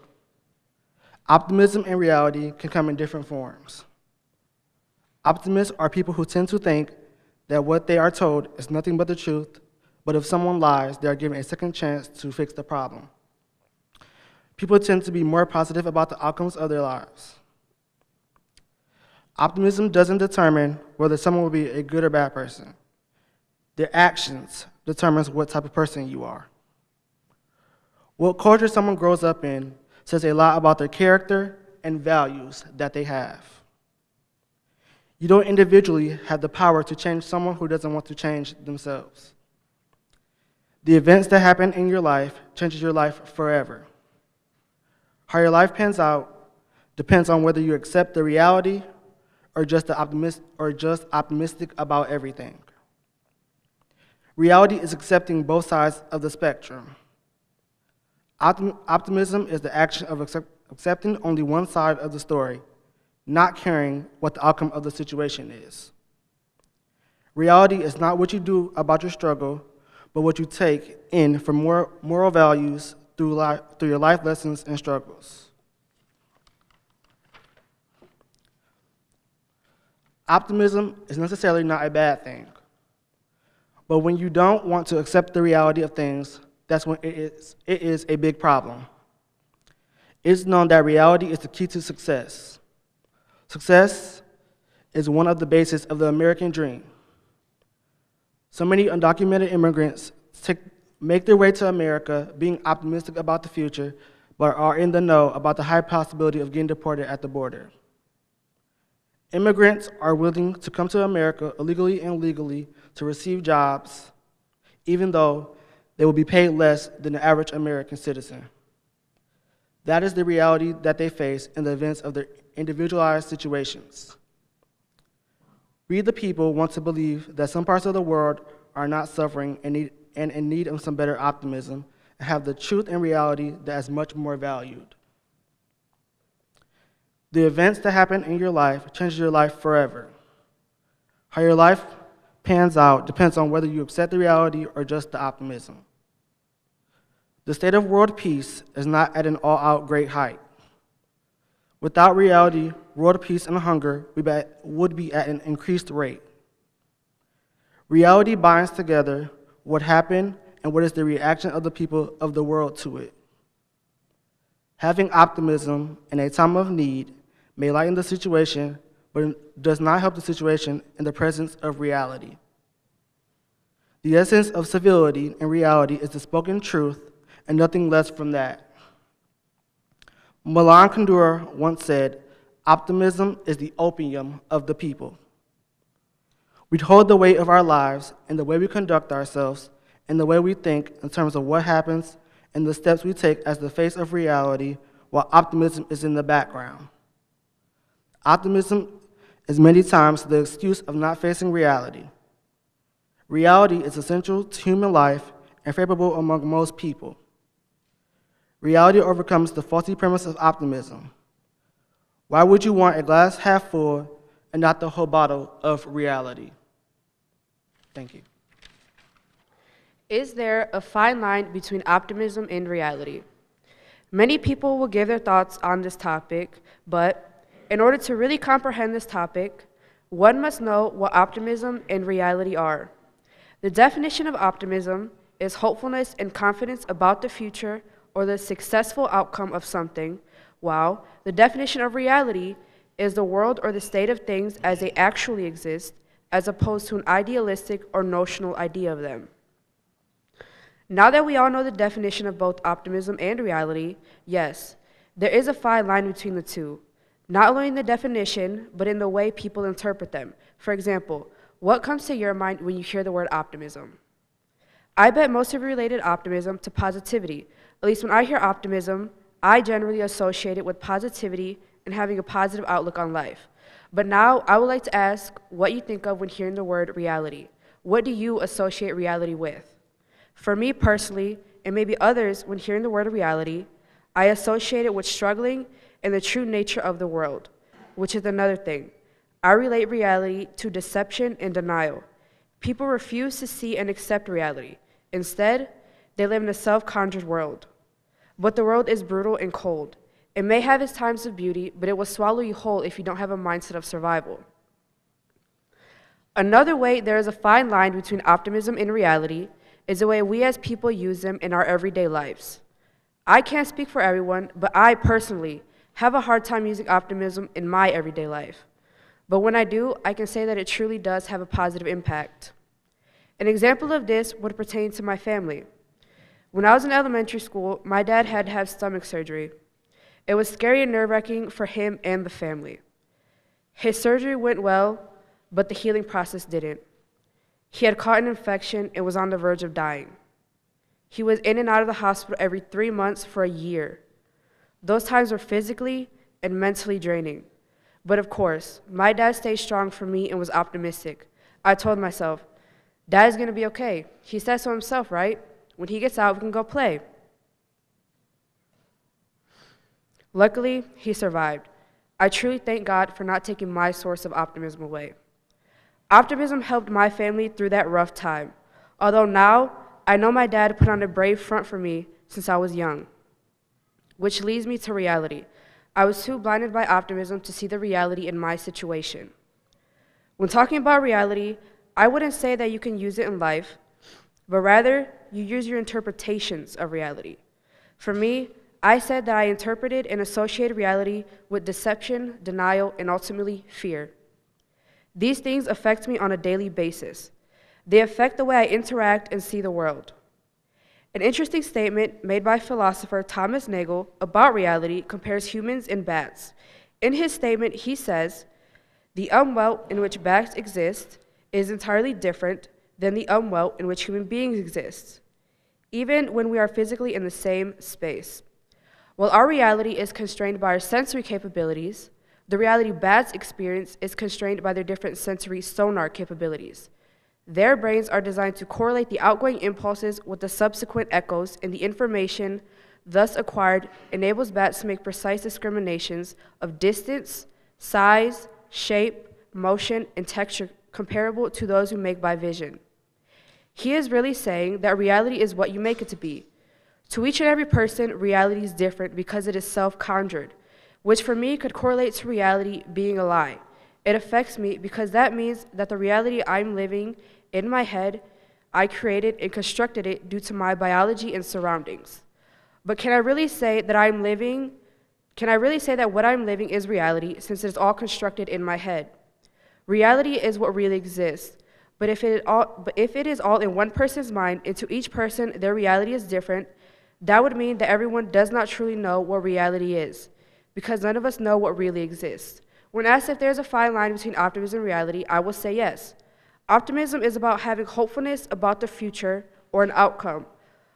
Optimism and reality can come in different forms. Optimists are people who tend to think that what they are told is nothing but the truth, but if someone lies, they are given a second chance to fix the problem. People tend to be more positive about the outcomes of their lives. Optimism doesn't determine whether someone will be a good or bad person. Their actions determines what type of person you are. What culture someone grows up in says a lot about their character and values that they have. You don't individually have the power to change someone who doesn't want to change themselves. The events that happen in your life changes your life forever. How your life pans out depends on whether you accept the reality or just optimistic about everything. Reality is accepting both sides of the spectrum. Optimism is the action of accepting only one side of the story, not caring what the outcome of the situation is. Reality is not what you do about your struggle, but what you take in from moral values through your life lessons and struggles. Optimism is necessarily not a bad thing, but when you don't want to accept the reality of things, that's when it is a big problem. It's known that reality is the key to success. Success is one of the bases of the American dream. So many undocumented immigrants make their way to America being optimistic about the future, but are in the know about the high possibility of getting deported at the border. Immigrants are willing to come to America illegally and legally to receive jobs, even though they will be paid less than the average American citizen. That is the reality that they face in the events of their individualized situations. We, the people, want to believe that some parts of the world are not suffering and in need of some better optimism, and have the truth and reality that is much more valued. The events that happen in your life change your life forever. How your life pans out depends on whether you accept the reality or just the optimism. The state of world peace is not at an all-out great height. Without reality, world peace and hunger would be at an increased rate. Reality binds together what happened and what is the reaction of the people of the world to it. Having optimism in a time of need may lighten the situation, but does not help the situation in the presence of reality. The essence of civility and reality is the spoken truth and nothing less from that. Milan Kundera once said, "Optimism is the opium of the people." We hold the weight of our lives in the way we conduct ourselves and the way we think in terms of what happens and the steps we take as the face of reality, while optimism is in the background. Optimism is many times the excuse of not facing reality. Reality is essential to human life and favorable among most people. Reality overcomes the faulty premise of optimism. Why would you want a glass half full and not the whole bottle of reality? Thank you. Is there a fine line between optimism and reality? Many people will give their thoughts on this topic, but in order to really comprehend this topic, one must know what optimism and reality are. The definition of optimism is hopefulness and confidence about the future or the successful outcome of something, while the definition of reality is the world or the state of things as they actually exist, as opposed to an idealistic or notional idea of them. Now that we all know the definition of both optimism and reality, yes, there is a fine line between the two, not only in the definition, but in the way people interpret them. For example, what comes to your mind when you hear the word optimism? I bet most of you related optimism to positivity. At least when I hear optimism, I generally associate it with positivity and having a positive outlook on life. But now I would like to ask what you think of when hearing the word reality. What do you associate reality with? For me personally, and maybe others, when hearing the word reality, I associate it with struggling and the true nature of the world, which is another thing. I relate reality to deception and denial. People refuse to see and accept reality. Instead, they live in a self-conjured world. But the world is brutal and cold. It may have its times of beauty, but it will swallow you whole if you don't have a mindset of survival. Another way there is a fine line between optimism and reality is the way we as people use them in our everyday lives. I can't speak for everyone, but I personally have a hard time using optimism in my everyday life. But when I do, I can say that it truly does have a positive impact. An example of this would pertain to my family. When I was in elementary school, my dad had to have stomach surgery. It was scary and nerve-wracking for him and the family. His surgery went well, but the healing process didn't. He had caught an infection and was on the verge of dying. He was in and out of the hospital every 3 months for a year. Those times were physically and mentally draining. But of course, my dad stayed strong for me and was optimistic. I told myself, Dad's gonna be okay. He said so himself, right? When he gets out, we can go play. Luckily, he survived. I truly thank God for not taking my source of optimism away. Optimism helped my family through that rough time, although now I know my dad put on a brave front for me since I was young. Which leads me to reality. I was too blinded by optimism to see the reality in my situation. When talking about reality, I wouldn't say that you can use it in life, but rather you use your interpretations of reality. For me, I said that I interpreted and associated reality with deception, denial, and ultimately fear. These things affect me on a daily basis. They affect the way I interact and see the world. An interesting statement made by philosopher Thomas Nagel about reality compares humans and bats. In his statement, he says, "The world in which bats exist is entirely different than the world in which human beings exist, even when we are physically in the same space. While our reality is constrained by our sensory capabilities, the reality bats experience is constrained by their different sensory sonar capabilities. Their brains are designed to correlate the outgoing impulses with the subsequent echoes in the information thus acquired, enables bats to make precise discriminations of distance, size, shape, motion, and texture comparable to those who make by vision. He is really saying that reality is what you make it to be. To each and every person, reality is different because it is self-conjured, which for me could correlate to reality being a lie. It affects me because that means that the reality I'm living in my head, I created and constructed it due to my biology and surroundings. But can I really say that what I'm living is reality since it's all constructed in my head? Reality is what really exists. But if it is all in one person's mind, and to each person their reality is different, that would mean that everyone does not truly know what reality is, because none of us know what really exists. When asked if there's a fine line between optimism and reality, I will say yes. Optimism is about having hopefulness about the future or an outcome,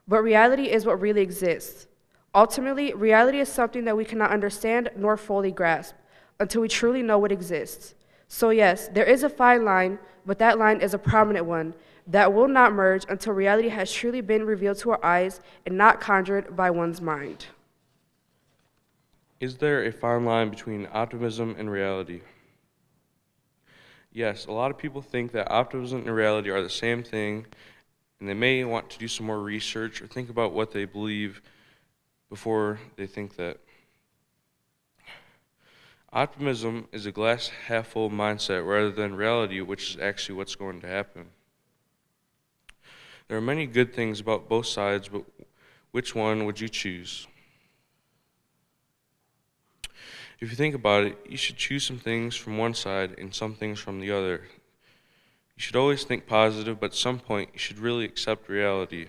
but reality is what really exists. Ultimately, reality is something that we cannot understand nor fully grasp until we truly know what exists. So yes, there is a fine line, but that line is a prominent one that will not merge until reality has truly been revealed to our eyes and not conjured by one's mind. Is there a fine line between optimism and reality? Yes, a lot of people think that optimism and reality are the same thing, and they may want to do some more research or think about what they believe before they think that. Optimism is a glass half full mindset rather than reality, which is actually what's going to happen. There are many good things about both sides, but which one would you choose? If you think about it, you should choose some things from one side and some things from the other. You should always think positive, but at some point you should really accept reality.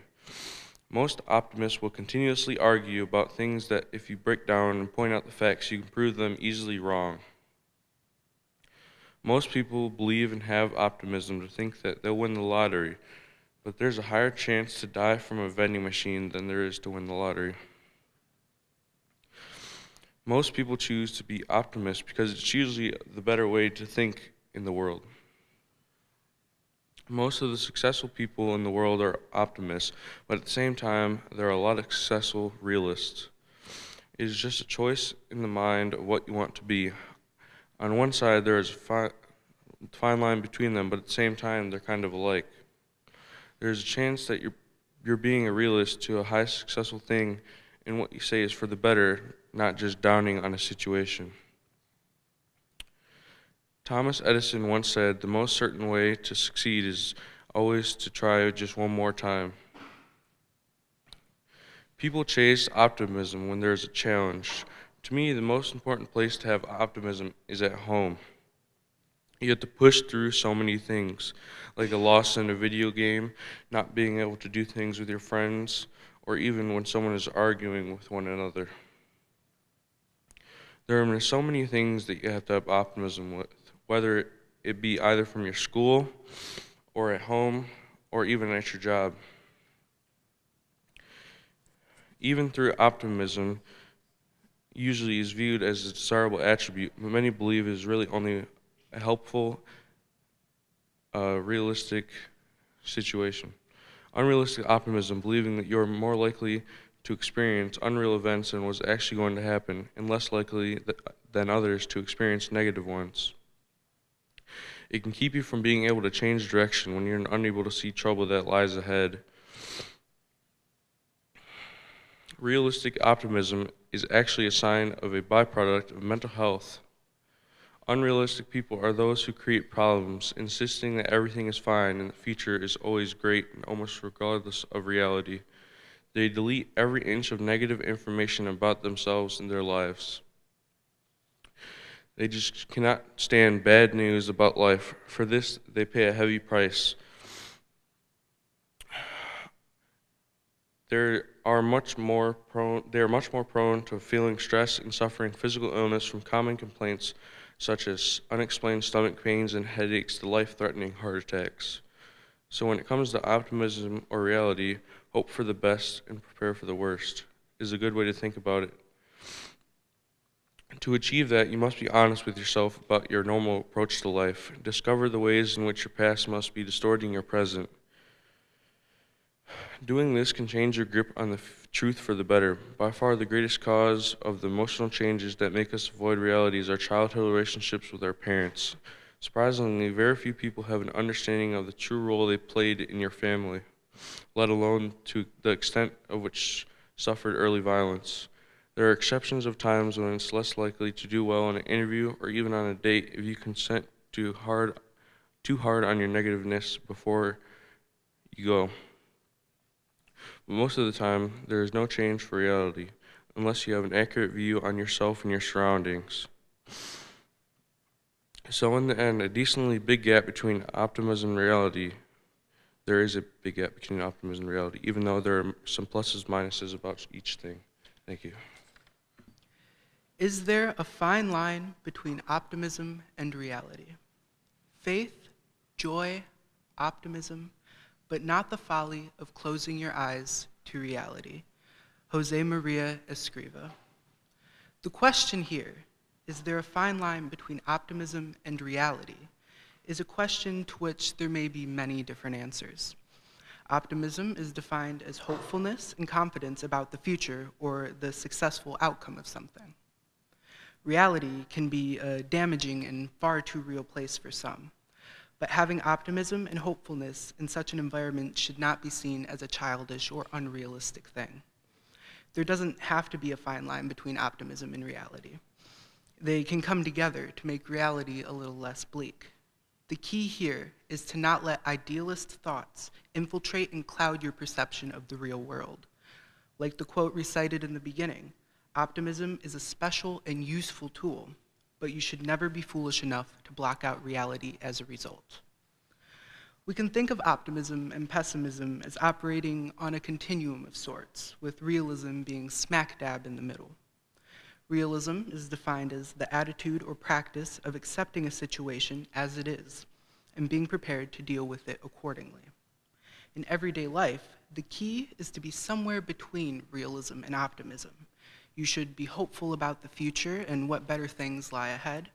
Most optimists will continuously argue about things that if you break down and point out the facts, you can prove them easily wrong. Most people believe and have optimism to think that they'll win the lottery, but there's a higher chance to die from a vending machine than there is to win the lottery. Most people choose to be optimists because it's usually the better way to think in the world. Most of the successful people in the world are optimists, but at the same time, there are a lot of successful realists. It is just a choice in the mind of what you want to be. On one side, there is a fine line between them, but at the same time, they're kind of alike. There's a chance that you're being a realist to a high successful thing, and what you say is for the better, not just downing on a situation. Thomas Edison once said, "The most certain way to succeed is always to try just one more time." People chase optimism when there's a challenge. To me, the most important place to have optimism is at home. You have to push through so many things, like a loss in a video game, not being able to do things with your friends, or even when someone is arguing with one another. There are so many things that you have to have optimism with, whether it be either from your school, or at home, or even at your job. Even through optimism, usually is viewed as a desirable attribute, but many believe it is really only a helpful, realistic situation. Unrealistic optimism, believing that you're more likely to experience unreal events than what's actually going to happen, and less likely than others to experience negative ones. It can keep you from being able to change direction when you're unable to see trouble that lies ahead. Realistic optimism is actually a sign of a byproduct of mental health. Unrealistic people are those who create problems, insisting that everything is fine and the future is always great and almost regardless of reality. They delete every inch of negative information about themselves and their lives. They just cannot stand bad news about life. For this, they pay a heavy price. They are much more prone to feeling stress and suffering physical illness from common complaints such as unexplained stomach pains and headaches to life-threatening heart attacks. So when it comes to optimism or reality, hope for the best and prepare for the worst is a good way to think about it. To achieve that, you must be honest with yourself about your normal approach to life. Discover the ways in which your past must be distorting your present. Doing this can change your grip on the truth for the better. By far, the greatest cause of the emotional changes that make us avoid reality is our childhood relationships with our parents. Surprisingly, very few people have an understanding of the true role they played in your family, let alone to the extent of which suffered early violence. There are exceptions of times when it's less likely to do well in an interview or even on a date if you consent too hard on your negativeness before you go. But most of the time, there is no change for reality unless you have an accurate view on yourself and your surroundings. So in the end, a decently big gap between optimism and reality. There is a big gap between optimism and reality, even though there are some pluses and minuses about each thing. Thank you. Is there a fine line between optimism and reality? Faith, joy, optimism, but not the folly of closing your eyes to reality. Jose Maria Escriva. The question here, is there a fine line between optimism and reality, is a question to which there may be many different answers. Optimism is defined as hopefulness and confidence about the future or the successful outcome of something. Reality can be a damaging and far too real place for some, but having optimism and hopefulness in such an environment should not be seen as a childish or unrealistic thing. There doesn't have to be a fine line between optimism and reality. They can come together to make reality a little less bleak. The key here is to not let idealist thoughts infiltrate and cloud your perception of the real world. Like the quote recited in the beginning, optimism is a special and useful tool, but you should never be foolish enough to block out reality as a result. We can think of optimism and pessimism as operating on a continuum of sorts, with realism being smack dab in the middle. Realism is defined as the attitude or practice of accepting a situation as it is and being prepared to deal with it accordingly. In everyday life, the key is to be somewhere between realism and optimism. You should be hopeful about the future and what better things lie ahead,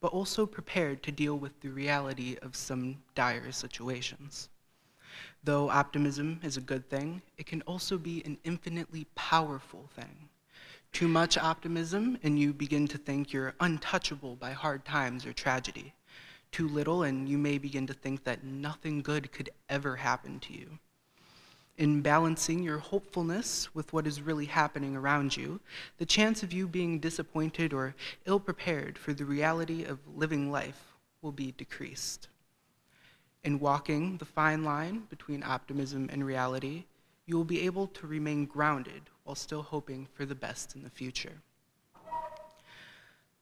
but also prepared to deal with the reality of some dire situations. Though optimism is a good thing, it can also be an infinitely powerful thing. Too much optimism, and you begin to think you're untouchable by hard times or tragedy. Too little, and you may begin to think that nothing good could ever happen to you. In balancing your hopefulness with what is really happening around you, the chance of you being disappointed or ill-prepared for the reality of living life will be decreased. In walking the fine line between optimism and reality, you will be able to remain grounded while still hoping for the best in the future.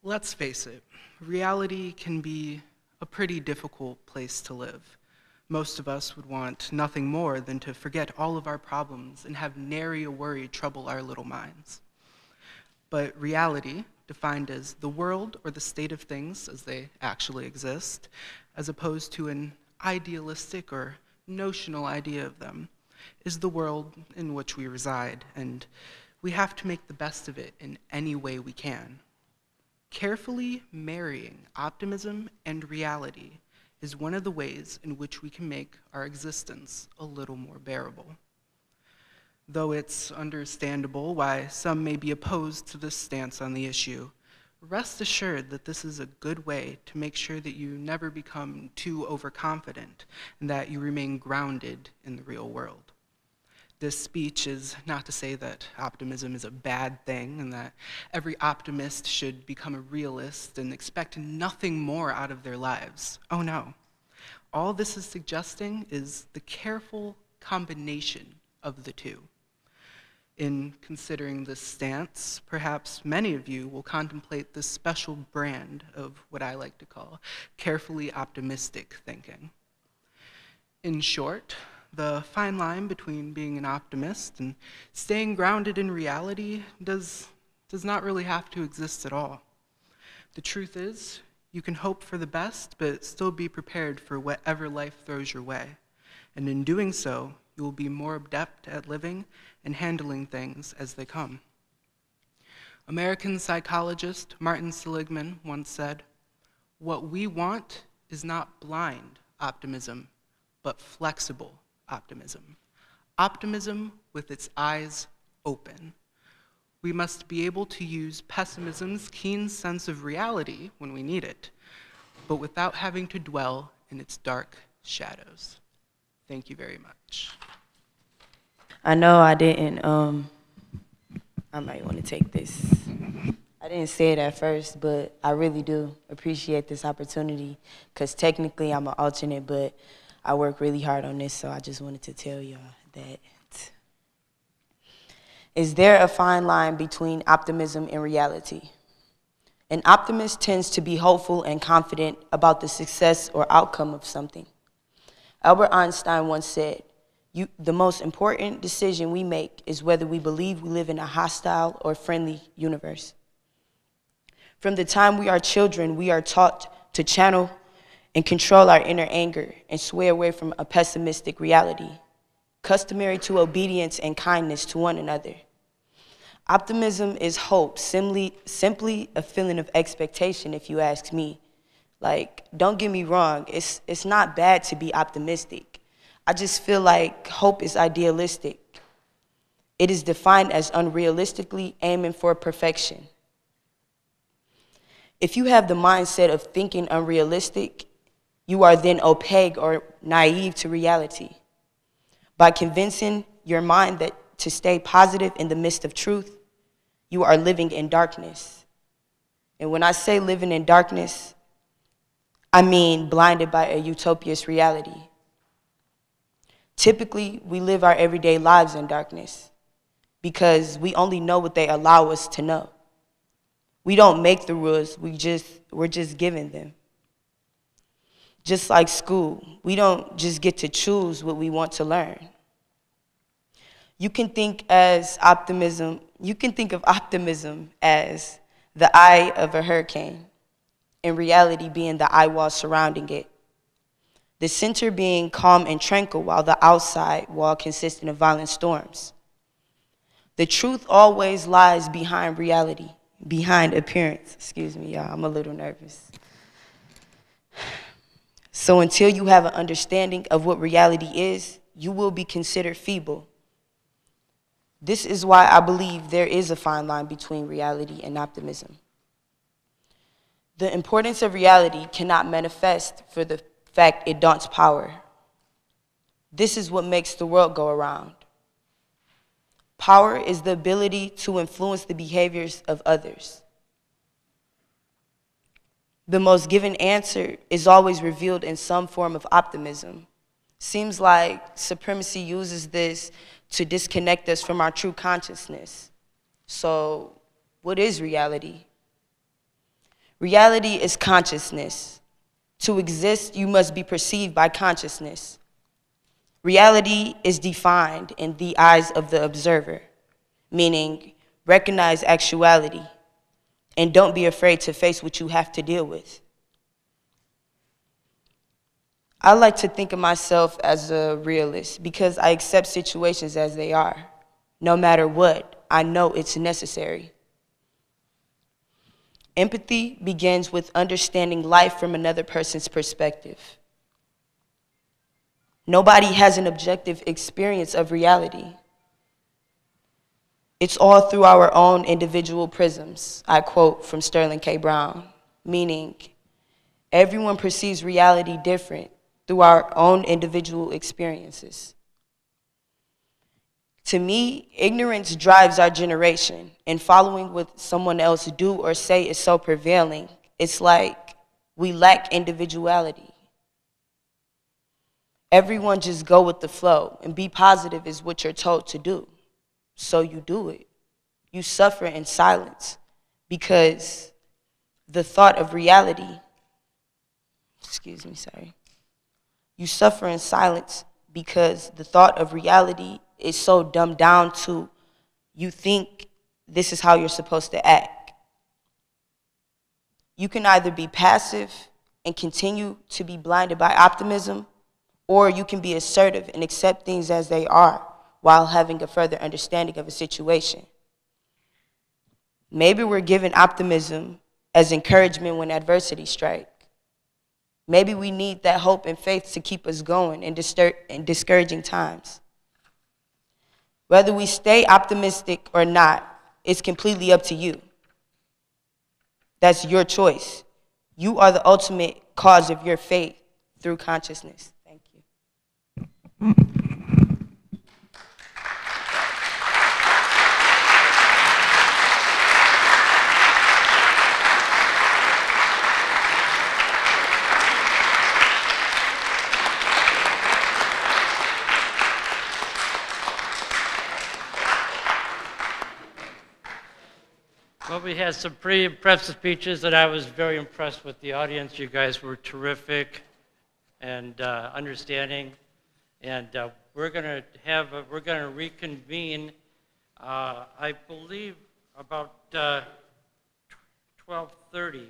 Let's face it, reality can be a pretty difficult place to live. Most of us would want nothing more than to forget all of our problems and have nary a worry trouble our little minds. But reality, defined as the world or the state of things as they actually exist, as opposed to an idealistic or notional idea of them, is the world in which we reside, and we have to make the best of it in any way we can. Carefully marrying optimism and reality is one of the ways in which we can make our existence a little more bearable. Though it's understandable why some may be opposed to this stance on the issue, rest assured that this is a good way to make sure that you never become too overconfident and that you remain grounded in the real world. This speech is not to say that optimism is a bad thing and that every optimist should become a realist and expect nothing more out of their lives. Oh no. All this is suggesting is the careful combination of the two. In considering this stance, perhaps many of you will contemplate this special brand of what I like to call carefully optimistic thinking. In short, the fine line between being an optimist and staying grounded in reality does not really have to exist at all. The truth is, you can hope for the best, but still be prepared for whatever life throws your way. And in doing so, you will be more adept at living and handling things as they come. American psychologist Martin Seligman once said, "What we want is not blind optimism, but flexible optimism. optimism with its eyes open. We must be able to use pessimism's keen sense of reality when we need it, but without having to dwell in its dark shadows. Thank you very much. I know I didn't, I might want to take this. I didn't say it at first, but I really do appreciate this opportunity because technically I'm an alternate, but I work really hard on this, so I just wanted to tell y'all that. Is there a fine line between optimism and reality? An optimist tends to be hopeful and confident about the success or outcome of something. Albert Einstein once said, the most important decision we make is whether we believe we live in a hostile or friendly universe. From the time we are children, we are taught to channel and control our inner anger and sway away from a pessimistic reality, customary to obedience and kindness to one another. Optimism is hope, simply a feeling of expectation, if you ask me. Like, don't get me wrong, it's not bad to be optimistic. I just feel like hope is idealistic. It is defined as unrealistically aiming for perfection. If you have the mindset of thinking unrealistic, you are then opaque or naive to reality. By convincing your mind that to stay positive in the midst of truth, you are living in darkness. And when I say living in darkness, I mean blinded by a utopias reality. Typically, we live our everyday lives in darkness because we only know what they allow us to know. We don't make the rules, we're just given them. Just like school, we don't just get to choose what we want to learn. You can think of optimism as the eye of a hurricane, in reality being the eye wall surrounding it. The center being calm and tranquil while the outside wall consisting of violent storms. The truth always lies behind reality, behind appearance. Excuse me, y'all, I'm a little nervous. So until you have an understanding of what reality is, you will be considered feeble. This is why I believe there is a fine line between reality and optimism. The importance of reality cannot manifest for the fact it daunts power. This is what makes the world go around. Power is the ability to influence the behaviors of others. The most given answer is always revealed in some form of optimism. Seems like supremacy uses this to disconnect us from our true consciousness. So, what is reality? Reality is consciousness. To exist, you must be perceived by consciousness. Reality is defined in the eyes of the observer, meaning recognize actuality and don't be afraid to face what you have to deal with. I like to think of myself as a realist because I accept situations as they are. No matter what, I know it's necessary. Empathy begins with understanding life from another person's perspective. Nobody has an objective experience of reality. It's all through our own individual prisms. I quote from Sterling K. Brown, meaning everyone perceives reality different through our own individual experiences. To me, ignorance drives our generation, and following what someone else do or say is so prevailing, it's like we lack individuality. Everyone just go with the flow, and be positive is what you're told to do. So you do it. You suffer in silence because the thought of reality, you suffer in silence because the thought of reality is so dumbed down to you think this is how you're supposed to act. You can either be passive and continue to be blinded by optimism, or you can be assertive and accept things as they are while having a further understanding of a situation. Maybe we're given optimism as encouragement when adversity strikes. Maybe we need that hope and faith to keep us going in discouraging times. Whether we stay optimistic or not, it's completely up to you. That's your choice. You are the ultimate cause of your faith through consciousness. Thank you. Well, we had some pretty impressive speeches, and I was very impressed with the audience. You guys were terrific and understanding. And we're going to reconvene, I believe, about 12:30.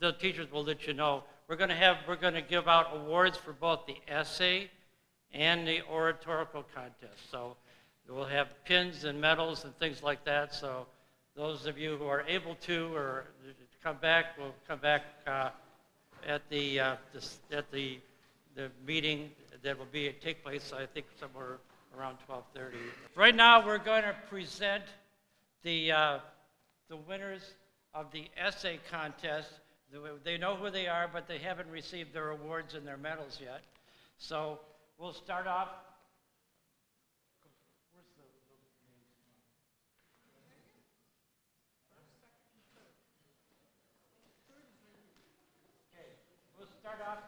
The teachers will let you know. We're going to give out awards for both the essay and the oratorical contest. So we'll have pins and medals and things like that. So those of you who are able to or come back, will come back at the meeting that will take place, I think, somewhere around 12:30. Right now, we're going to present the winners of the essay contest. They know who they are, but they haven't received their awards and their medals yet. So we'll start off. We'll start off.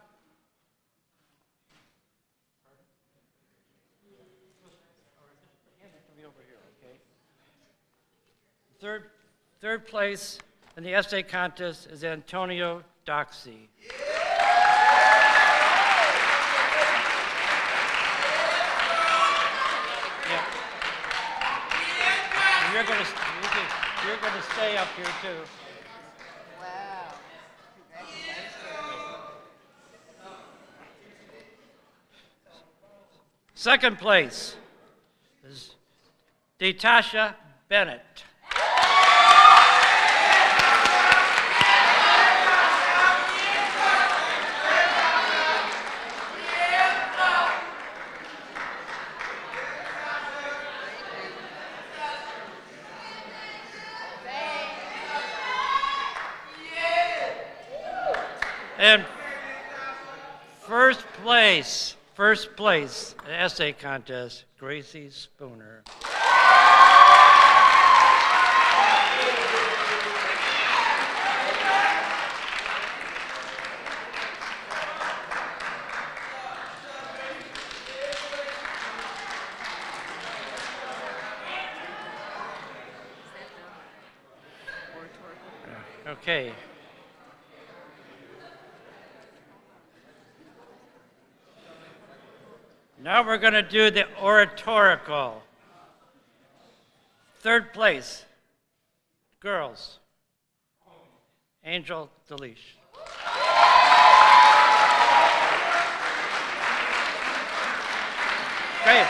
Hand it to me over here, okay? Third place in the essay contest is Antonio Doxey. Yeah. And you're going to stay up here too. Wow. Second place is Detasha Bennett. And first place, essay contest, Gracie Spooner. Okay. Now we're going to do the oratorical. Third place, girls, Angel Delish. Great.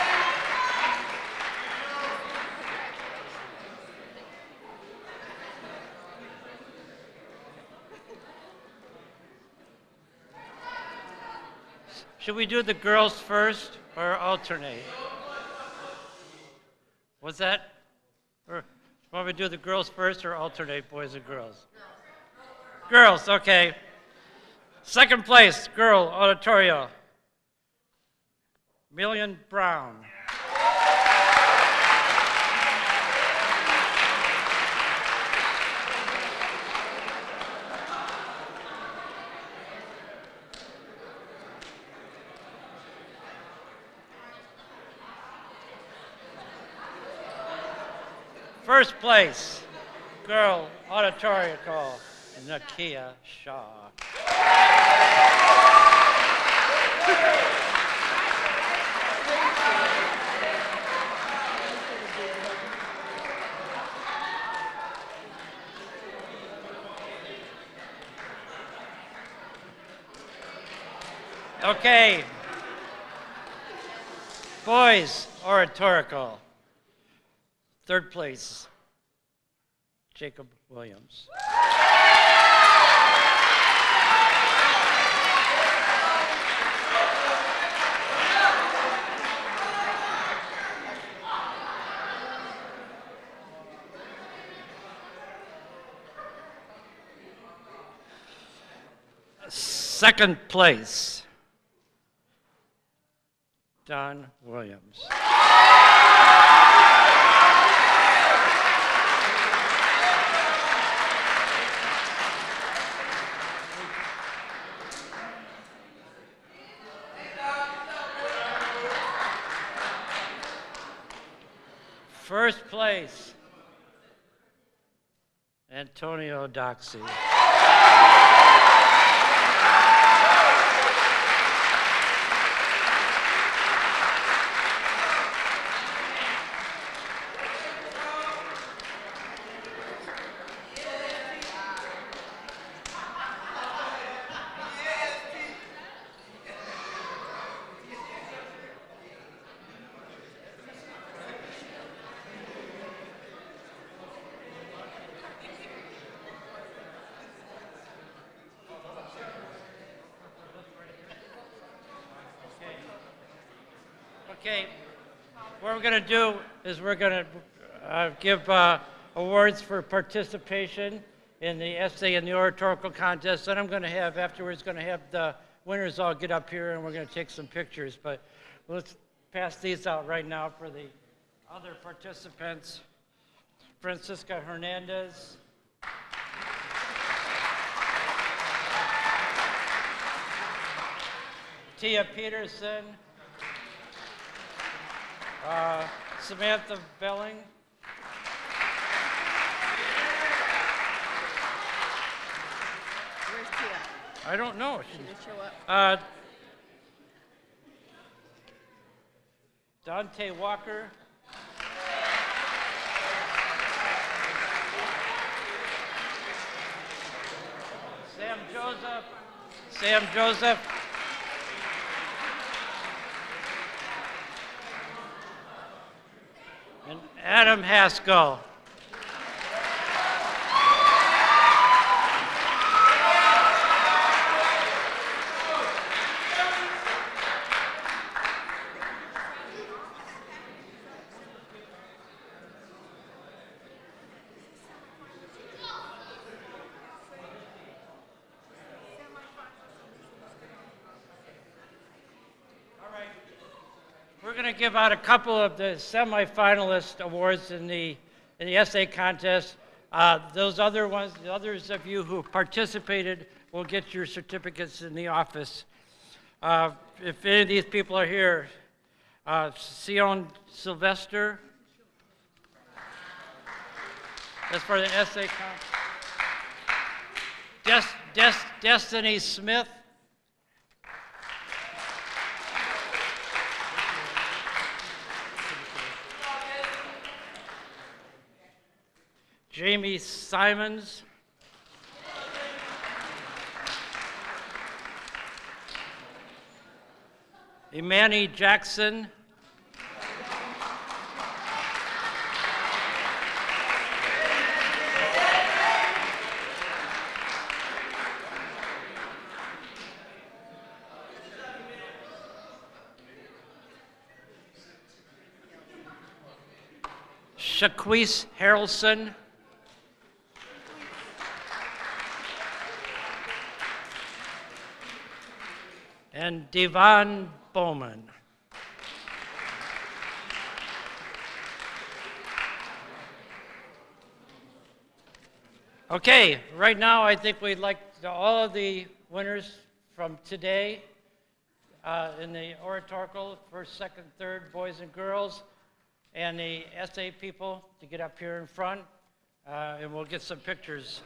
Should we do the girls first or alternate? What's that? Or want we do the girls first or alternate boys and girls? Girls, okay. Second place, girl, oratorio. Million Brown. First place, girl, oratorical, Nakia Shaw. Okay. Boys, oratorical. Third place, Jacob Williams. Second place, Don Williams. First place, Antonio Doxey. Okay, what we're going to do is we're going to give awards for participation in the essay and the oratorical contest. Then I'm going to have, afterwards, going to have the winners all get up here and we're going to take some pictures. But let's pass these out right now for the other participants. Francisca Hernandez. Tia Peterson. Samantha Belling. Where's Tia? I don't know. She didn't show up. Dante Walker. Sam Joseph. Sam Joseph. And Adam Haskell. We're going to give out a couple of the semifinalist awards in the essay contest. Those other ones, the others of you who participated will get your certificates in the office. If any of these people are here, Sion Sylvester. That's for the essay contest. Destiny Smith. Jamie Simons. Imani Jackson. Shaquise Harrelson. And Devon Bowman. Okay, right now I think we'd like all of the winners from today in the oratorical, first, second, third, boys and girls, and the essay people to get up here in front, and we'll get some pictures.